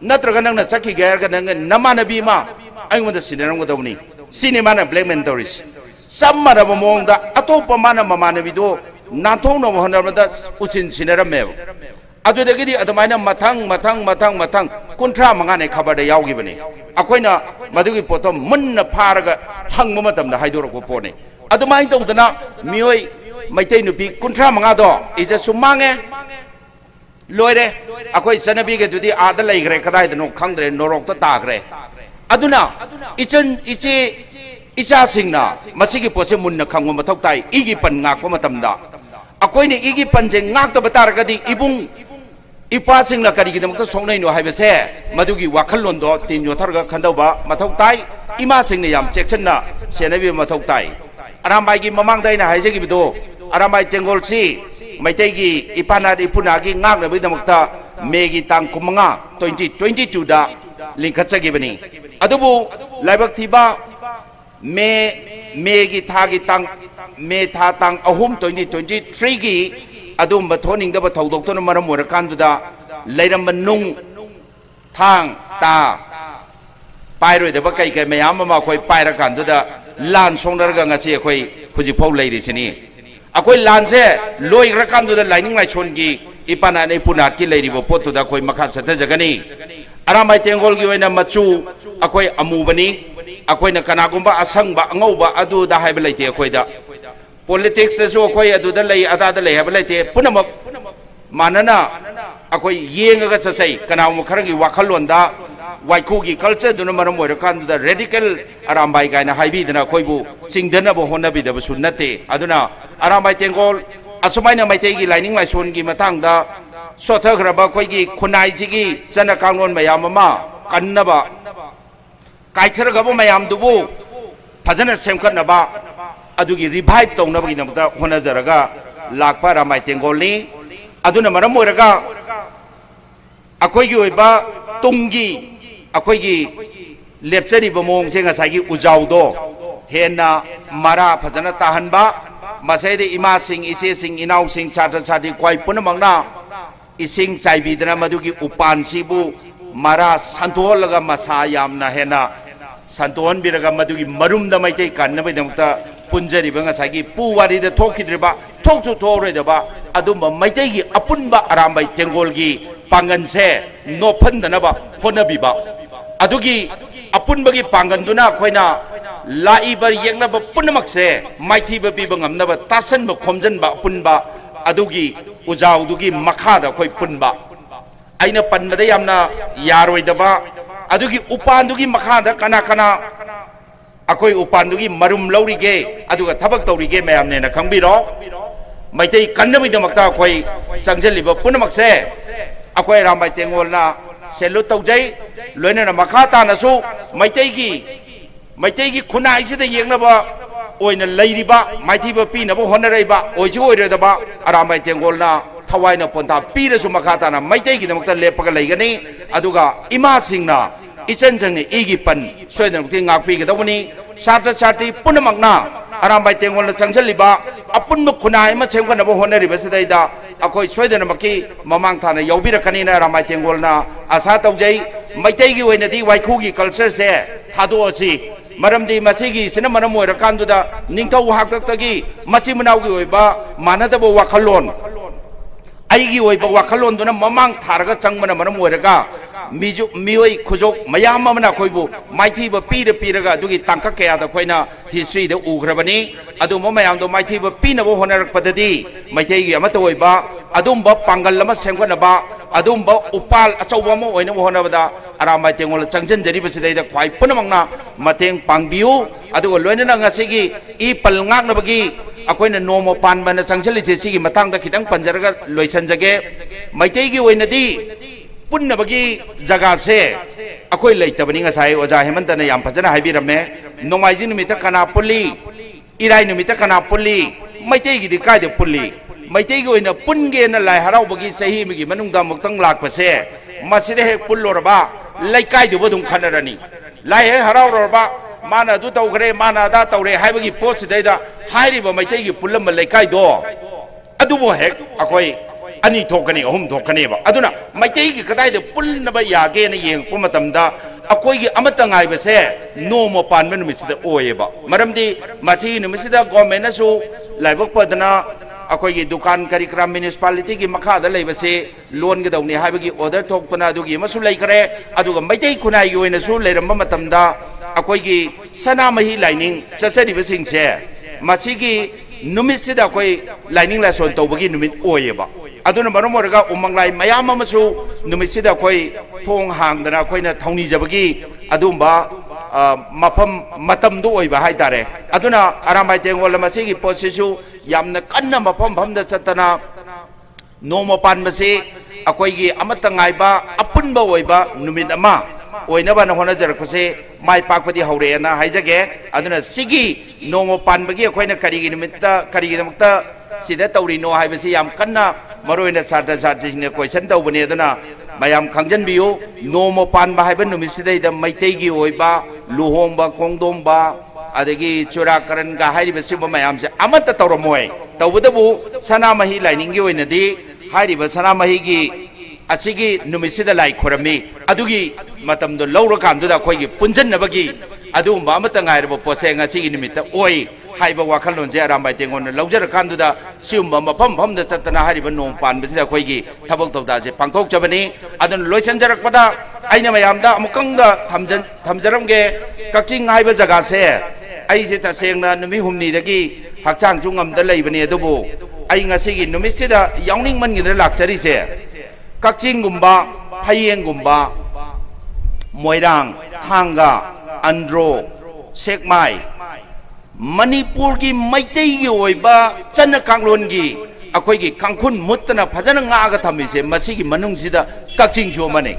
Speaker 3: natra ga nang na chake ga ga nang nama nabi ma ai ngon da sinarang go dawni cinema na blackman tourist samma ra mong da atopa mana mama nabi do na thong no honar da uchin sinaram me adu de gi adamaina mathang kuntra manga ne khabar da yaw gi bani akoina madugi potom munna pharaga hang mama tamda haidor ko pone adumai tawdana mioi maitei nupi kuntra manga do ija sumange loire akoi sanabi ge judi ada lai gre kadai dano khangdre norok ta ta gre aduna ichen ichi icha singna masigi pose munna khangwa mathok tai igi pan ngak ko matamda akoi ni igi pan je ngak to batar gadi ibung ipa sing la kari gidam to songnai no haibe se madugi wakhalon do tin yo tharga khandauba mathok tai ima sing ne yam chection na senabi mathok tai arambai gi mamang dai na haije gi bido arambai tengol si maitai gi ipana di puna gi ngak na bidamakta megi tang kumanga 2022 da linkhatsa gi bani adubu laibak thiba megi thagi tang me tha tang ahum 2023 gi adum ba thoning da ba thodok to na maram mora kan da leiram nung thang ta pai roi da ba kai kai mayam ma khoi pai ra kan da lan song dar ga nga che khoi khuji phau lei ri sini akoi lan se loi ra kan da laining lai chon gi ipana nei punat ki lei ri bo pot da khoi makha satha jagani aramai tengol gi waina machu akoi amu bani akoi na kana gumba asang ba ngau ba adu da hai ba lei te khoi da politics da so khoi adu da lei ada da lei ha ba lei te punamak manana akoi yenga ga sasai kana mu kharagi wakhalon da waikhu gi culture duna maram moira kan da radical arambai ga na haibi dana khoi bu singdana bo hona bi da bu sunnate aduna arambai tengol asumai na mai te gi lining lai son gi matang da sotha graba khoi gi khunai ji gi chana kangon mayam ma kannaba kaithar ga bo mayam dubu phajana semkhat na ba adugi revive tong na bagi namta hona jaraga lakpa ramai tengol ni aduna maram moiraga akoi gi oiba tunggi akoi gi lepchari bomong je ngasai gi ujau do hena mara phajana tahanba masai de ima sing ise sing inau sing chatra chati kwai punamangna ising chaibi dana madugi upan sibu mara santol laga masa yamna hena santon biraga madugi marum da maite kan na bedamta punjari banga sagi puwari da thokidriba thokchu thore da ba aduma maite gi apunba arambai tengol gi pangan se no phandana ba honabi ba adugi apunba gi pangan duna khoina laibar yengna ba punamak se maiti ba bi bangam na ba tasan ba khomjan ba punba adugi ujau dugi makha da khoi punba aina panbada yamna yaroi da ba adugi upan dugi makha da kana akoi upan dugi marum laurige aduga thabak taurige mayam ne na khangbiro maitai kannabi damakta khoi sangjaliba punamak se akoi rambai tengol na selu taujai loina na makha ta na su maitai gi khunai sida yengna ba oina leiriba maiti ba pi na ba honarei ba oichu oire da ba arambai tengol na thawai na ponta pi ra su makha ta na maitai gi damakta lepaga leigani aduga ima singna ichen jang ni igi pan soidan ti ngak pi ga dawni satra sati punamakna arambai tengol na changjaliba apun mu khunai ma semkan na ba honari ba sidai da akoi soidan maki mamang thana yobira kanina arambai tengol na asa taujai maitai gi oina di waikhu gi culture se thado asi maramdi masigi sina maram moira kandu da ningthau haktak tagi machi manau gi oiba manada bo wakhalon aigi oiba wakhalon duna mamang tharaga changmana maram moira ga मियोई खुजोक मयाम अमना खोइबु माइथीब पीरगा अदुगी तांका कयादा खोइना history दे उग्रबनी अदुम मयाम दो माइथीब पीनबो होनरकपददी मैथैगी अमत ओइबा अदुम्ब पांगल अमा सेंगनबा अदुम्ब उपाल अचौब अमा ओइना होनबदा अरामाई तेंगोल चंगजनजरिबसिदैदा ख्वाइ पुनमंगना मतेंग पांगबियु अदुगो लोइनना ngasi ई पल ngangnabagi अखोइना नोमो पानबना चंगचलिसे सिगी मतंगदा खितंग पंजरगा लोइसनजगे मैथैगी ओइनदी पुन्नबगी जगह से अखोई लेतबनी ngасai ओजा हेमंतना याम फजना हाइबिरमे नोमाइजि नुमित कना पुल्ली इराई नुमित कना पुल्ली मैथैगी दि कायदे पुल्ली मैथैगी ओइना पुनगेना लाइ हराउबगी सही मिगी मनुंगदा मुक्तंग लाकपसे मसिदे हे पुल्लोरबा लैकाइदुबो दुम खनरनी लाइ हे हराउरोरबा माना दु तौग्रे माना दा तौरे हाइबगी पोसिदैदा हाइरिबा मैथैगी पुल्लम लैकाइदो अदुबो हेक अखोई अनि थोकनी अहुम थोकनेबा अदुना मैथैगी कदाइदे पुल्नबा यागेना येंगपो मतमदा अखोइगी अमता गाइबसे नोमो पानबा नुमिसिदा ओयेबा मरमदी माची नुमिसिदा गवर्नमेंटनासु लाइबक पदना अखोइगी दुकान करी क्राम म्युनिसिपालिटी की मखादा लेबसे लोन गदौनी हाइबगी ऑर्डर थोकपना अदुगी मसु लैखरे अदुगा मैथै खुनाइगी ओइनासु लेरम्बा मतमदा अखोइगी सनामही लाइनिंग चचरिबसिंगसे माचिगी नुमिसिदा अखोइ लाइनिंग लाइसोन तौबगी नुमित ओयेबा अदुना मरम ओरगा उमंगलाई मयाम अमसु नुमिसिदा अखोइ थोंग हांगदना अखोइना थौनिजबगी अदुंबा मफम मतमदो ओइबा हाइतारे अदुना अरामाई तेंगोल मसिगी पोसिसु यामना कन्ना मफम फमदा चतना नोमो पानबसे अखोइगी अमता गाइबा अपुनबा ओइबा नुमित अमा ओइनबा न होनजरकसे माइ पाकपदि हौरेना हाइजगे अदुना सिगी नोमो पानबगी अखोइना करिगी नुमितता करिगिदमक्ता सिदा तौरिनो हाइबसे याम कन्ना मरोइना सादा सादिने क्वेश्चन तौबने अदुना मयाम खंजनबियो नोमो पानबा हाइबा नुमिसिदैदा मैथैगी ओइबा लुहोंबा कोंगदोंबा अदगी चुराकरन गा हाइरिबसिबा मयामसे अमत तौरमोय तौबदबु सनामही लाइनिंगी ओइनदी हाइरिबा सनामहीगी असिगी नुमिसिदा लाई खोरमी अदुगी मतमदो लौरकामदुदा अखोइगी पुंजन्नबगी अदुंबा अमत गाइरबो पोसे ngasiगी निमित्त ओइ हाइबा वाखलोंजे अरामाई तेंगोन लौजरकांदुदा सिउंबा मफम फमदा चतना हारिबा नोम पानबसिदा अखोइगी थबक तौदासे पांथोकजबनी अदुन लोइसनजरकपदा आइना मयामदा अमुकंगा थमजरमगे कक्चिंग हाइबा जगासे आइसे तसेंगना नुमि हुमनीदगी हक्चांग चुंगमदा लेबनी अदुबो आइ ngasiगी नुमिसिदा यावनिंग मनगिदरा लाक्चरिसे कक्चिंगुंबा फयेंगुंबा मोइरांग थांगा अंद्रो सेकमाई मणिपुर की मैतैगी ओइबा चन्न कांगलोन की अखोइगी कांखुन मुत्तना फजन गागा थमिसे मसिगी मनुंगसिदा कक्चिंग जोमने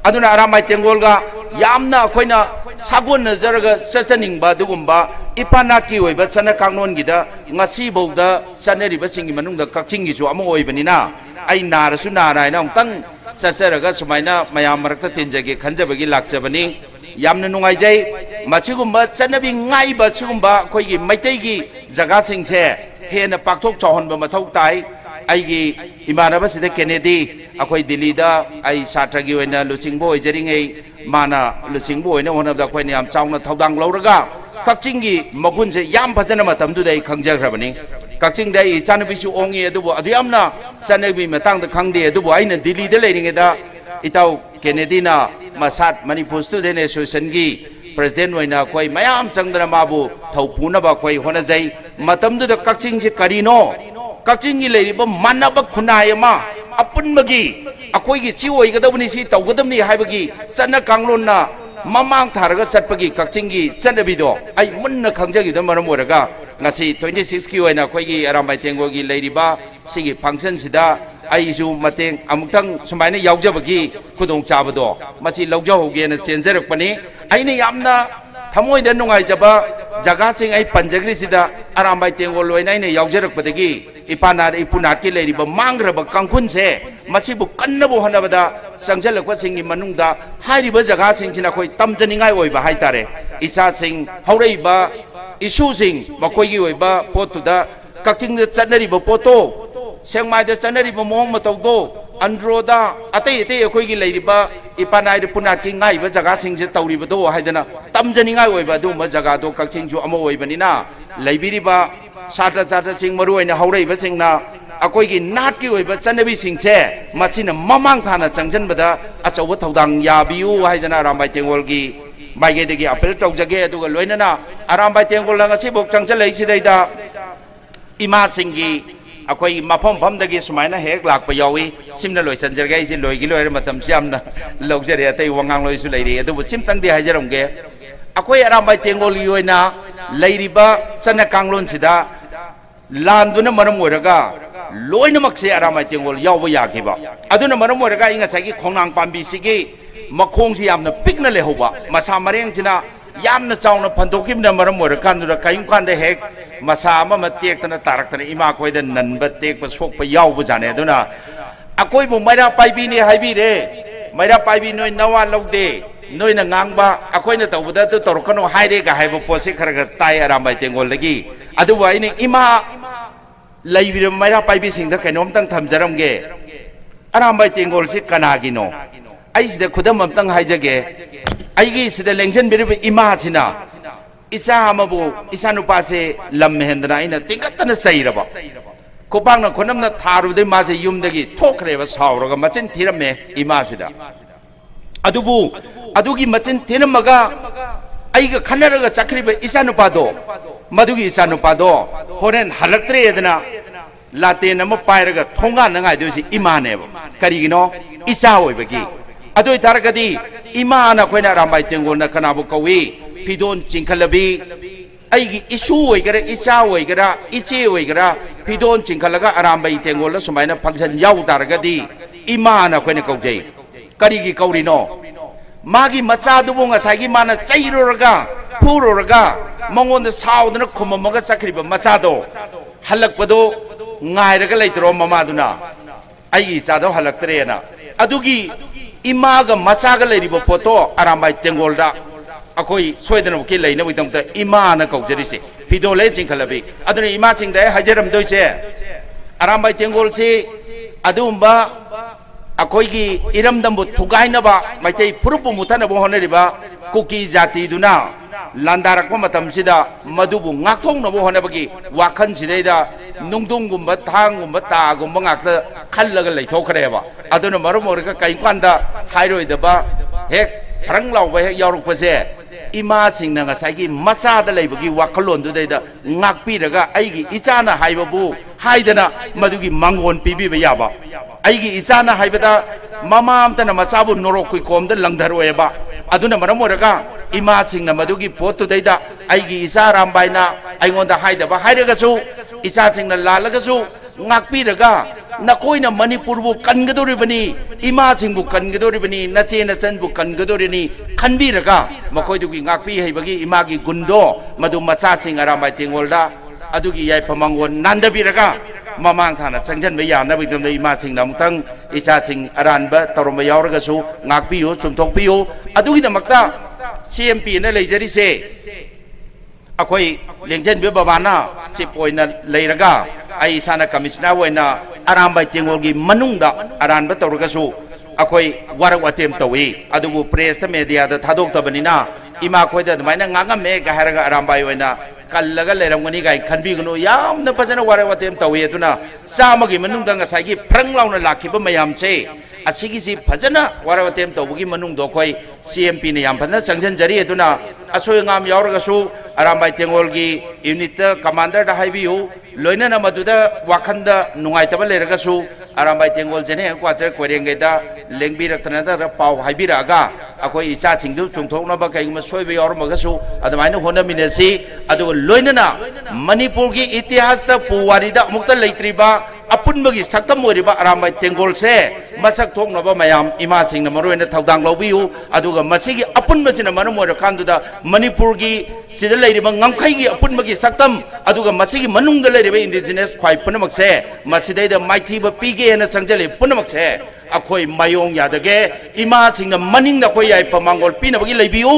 Speaker 3: अदुना अरामाई तेंगोलगा यामना अखोइना सागोन नजरगा चचनिंगबा दुगुंबा इपानाकी ओइबा चन्न कांगलोन गिदा ngasi बौदा चनरिबा सिंगी मनुंगदा कक्चिंगी जो अमो ओइबनिना आई नारसु नारायना उंतंग चचरगा सुमाइना मयाम मरक्ता तिनजगे खंजबगी लाक्चबनी यामना नुंगाइजै मसिगुंबा चनबी गाइबा सिगुंबा अखोइगी मैतैगी जगा सिंगसे हेना पाक्थोक चौहनबा मथौ ताई आइगी इमानबा सिदा केनेडी अखोइ दिल्लीदा आई सात्रगी ओइना लुसिंगबो ओइजरिङै माना लुसिंगबो ओइना होनबदा अखोइना याम चाउना थौदांग लौरगा कक्चिंगी मगुनसे याम फजना मतमदुदा आई खंजग्रबनी कक्चिंगदा इचानबिसु ओंगी अदुबो अदुयामना चनबी मतंगदा खंगदे अदुबो आइना दिल्लीदा लेरिङेदा इताउ केनेडीना मसाट मणिपुर स्टूडेंट एसोसिएशन की प्रेसिडेंट होइना कोई मयाम चंगदना माबु थौपुनबा कोई होनजै मतमदुदा कक्चिंग जे करिनो कक्चिंग की लेरिबा मानब खुनायमा अपुनबगी अखोइगी सी ओइगदबनी सी तौगदबनी हाइबगी चन्ना कांगलोनना ममांग थारगा चटपगी कक्चिंग की चनबिदो आई मुन्ना खंजगिद मरम ओरगा ngasi 26 की ओइना अखोइगी अरामाई तेंगोगी लेरिबा सिगी फंक्शन सिदा आइसु मतेंग अमुक्तंग सुमाइना यावजबगी खुदोंग चाबदो मसी लौजहोगेना चेंजरकपनी आइना यामना थमोइदा नुंगाइजबा जगासिंग आई पंजग्रिसिदा अरामाई तेंगोल ओइना आइना यावजरकपदगी इपानार इपुनाट की लेरिबा मांग्रबा कंखुनसे मसिबु कन्नबो हनबदा संजलकवा सिंगी मनुंगदा हारिबा जगासिंगसिना खोइ तमजनिंगाइ ओइबा हाइतारे इचा सिंग हौरैबा इशू सिंग मखोइगी ओइबा पोतुदा कक्चिंगदा चनरिबा पोतो सेंगमाइदा चनरिबा मोहंग मतौदो अंड्रोदा अतै अतै अखोइगी लेरिबा इपानाइदा पुनाटकी गाइबा जगासिंगसे तौरिबदो हाइदना तमजनिंगाइ ओइबा दुमा जगादो कक्चिंगजु अमो ओइबनिना लेबिरिबा सात्र सात्र सिंग मरुइना हौरैबा सिंगना अकोई की नाट की ओइबा चनबी सिंगसे मसिन ममांग थाना चंगजनबदा अचौब थौदांग याबियु हाइदना अरामबाई तेंगोल की बाइगेदगी अपील तौजगे अदुगा लोइनना Arambai Tenggol ngasi bok changchalai sidaida ima singi अकोई मफम फमदगी सुमाइना हेक लाकपा यावी सिमना लोइसनजरगे इसे लोइगी लोइर मतम सियामना लौजरे अतै वंगांग लोइसु लैरि अदुबु सिमतंगदि हाइजरमगे अकोई अरामबाई तेंगोलगी ओइना लैरिबा सना कांगलोन सिदा लांदुना मरम ओइरगा लोइनमक्से अरामबाई तेंगोल यावबा याखिबा अदुना मरम ओइरगा इंगा सागी खोंनांग पांबी सिगी मखोंगसि यामना पिकना लेहौबा मसा मरेंगसिना यामना चावना फंदोकिमना मरम ओइरकांदुरा काइमकांदे हेक मसा अमा टेक्तना तारक्तना इमा कोइदा ननबा टेकपा सोकपा यावबा जाने अदुना अकोइबु मैरा पाइबिनि हाइबिरे मैरा पाइबि नोइ नवा लौदे नोइना ngang अकोइना तौबदा तु तौरकनो हाइरे गा हाइबो पोसे खरगा ताइ अरामबाई तेंगोलदगी अदुबु आइने इमा लैबिरे मैरा पाइबि सिंगदा कैनोमतंग थमजरमगे अरामबाई तेंगोल से कनागिनो आइसिदा खुदम अमतंग हाइजगे आइगी सिदा लेंजन बिरिबे इमा सिना इसा हमबु इसा नुपासे लम हेंदना इना तिंगतना सैरबा कोपांगना खोनमना थारुदे मासे युमदगी थोखरेबा सावरगा मचिन थिरमे इमा सिदा अदुबु अदुगी मचिन थिरमगा आइगा खनरगा चखरिबे इसा नुपादो मदुगी इसा नुपादो होरेन हलक्त्रे एदना लाते नम पायरगा थोंगा नंगाय दोसि इमानेबा करिगिनो इसा होइबगी अदुइ तारगदी इमा ना खोइना अरामबाई तेंगोलना कनाबु कवी फिदोन चिंखलबी आइगी इशू होइगरा इचा होइगरा इचे होइगरा फिदोन चिंखलगा अरामबाई तेंगोल सुमाइना फंक्शन याउ तारगदी इमा ना खोइना कौजै करिगी कौरिनो मागी मचादुबु ngसागी माना चैरोरगा फुरोरगा मंगोंदा साउदना खुममगा चखरिबा मचादो हलकपदो ngairaga leitro mamaduna आइगी इचादो हलक्तरेना अदुगी इमागा मचागा लेरिबो फोटो अरामबाई तेंगोलदा अकोई सोयदन के लेना बितंग इमा न कौजरिसे फिदोले चिंखलबी अदुन इमा चिंगदे हाजरम दोइसे अरामबाई तेंगोल से अदुंबा अकोई की इरमदंबु थुगाइनबा मैतै फुरुपु मुथनबो होनरिबा कुकी जाति दुना लांदारक मतमसिदा मदुबु ngakthongnabo honabagi wakhan sidaida nungdungumba thangumba tagumba ngakta khallaga leithokhreba aduna marumorga kaikwanda hairoidaba hek रंग लाउब हेक यारुपसे इमा सिंगना ngसागी मचादा लेबगी वाखलोन दुदैदा ngakpiraga आइगी इचाना हाइबबु हाइदना मदुगी मंगोन पिबिबा याबा आइगी इचाना हाइबदा ममामतना मचाबु नोरोकुइ कोमदा लंगधरोएबा अदुना मरमोरगा इमा सिंगना मदुगी पोतुदैदा आइगी इचा रामबाइना आइगोंदा हाइदबा हाइरगसु इचा सिंगना लालगसु ngakpiraga नकोइना मणिपुरबु कनगदोरिबनी इमा सिंगबु कनगदोरिबनी नचे नचनबु कनगदोरिनी खनबिरगा मकोइदुगी ngakpi हैबगी इमागी गुंदो मदु मचा सिंग अरामबाई तेंगोलदा अदुगी याइफमंगोन नांदबिरगा ममांग थाना चंगजनबे यानबैदमदे इमा सिंग नमतंग इचा सिंग अरानबा तौरमबा यावरगसु ngakpiयो चुमथोकपियो अदुगी दमक्ता सीएमपी न लेजरिसे अखोई लेंजनबे बाबाना चिप ओइना लेरगा आई इसाना कमिश्नर ओइना अरामबाई तेंगोलगी मनुंगदा अरानबा तौरगसु अखोई वारक वातेम तौई अदुबु प्रेस मीडिया दा थादोक्तबनिना इमा खोइदा दमाइना ngangame गाहरगा अरामबाई ओइना कल्लगा लेरमगनी गाय खनबिगनु यामना फजना वारक वातेम तौई अदुना सामगी मनुंगदा ngसागी फ्रंग लाउना लाखिबा मयामसे असिगिसी फजना वारक वातेम तौबगी मनुंगदो खोई सीएमपी ने याम फजना संगजनजरी अदुना असोयंगाम यावरगसु अरामबाई तेंगोलगी यूनिट कमांडर दा हाइबियु लोइना मदुदा वाखंदा नुंगाइतबा लेरगसु अरामबाई तेंगोल जेने क्वार्टर कोरेंगेदा लेंबिरक्तना दा पाव हाइबिरागा अखोई इचा सिंगदु चुंथोकनबा कैगमा सोयबे यावरमगसु अदमाइना होनमिनेसि अदु लोइना मणिपुरगी इतिहासदा पुवारिदा अमुक्ता लेत्रिबा अपुनबगी सक्तम ओरिबा अरामबाई तेंगोल से मसक थोकनबा मयाम इमा सिंगना मरोइना थौदांग लौबियु अदुगा मसिगी अपुनबसिना मनम ओरकांदुदा मणिपुरगी सिदा लेरिबा ngamkhaigi अपुनबगी सक्तम अदुगा मसिगी मनुंगदा लेरिबा इंडिजिनस ख्वाइ पुनमक्से मसिदैदा माइथिबा पीगे न संजले पुनमक्से अखोई मायोंग यादगे इमा सिंगना मनिंगदा खोई याइ पमांगोल पिनबगी लेबियु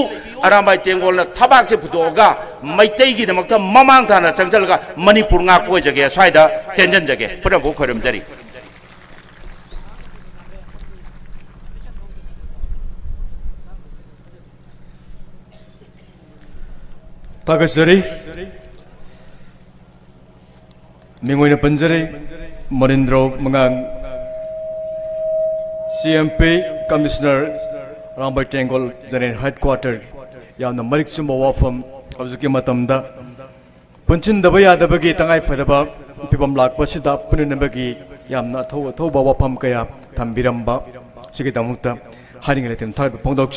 Speaker 3: अरामबाई तेंगोलना थबाकसे फुदोगा मैतैगी दमक्ता ममांग थाना संजलगा मणिपुर nga कोइ जगे स्वाइदा टेंजन जगे पुनबो खोरमजरी
Speaker 2: तागसरी मिंगोइना पंजरे Manindro Mangang CMP Commissioner Rambai Tengol General Headquarter Yamna Marik Chumba Wafam Abzuki Matamda Punchin Dabaya Dabagi Tangai Fadaba Pibam Lak Pasida Punabagi Yamna Thoba Wapam Kaya Tambiramba Sikitamuta hiding at him type of Pondok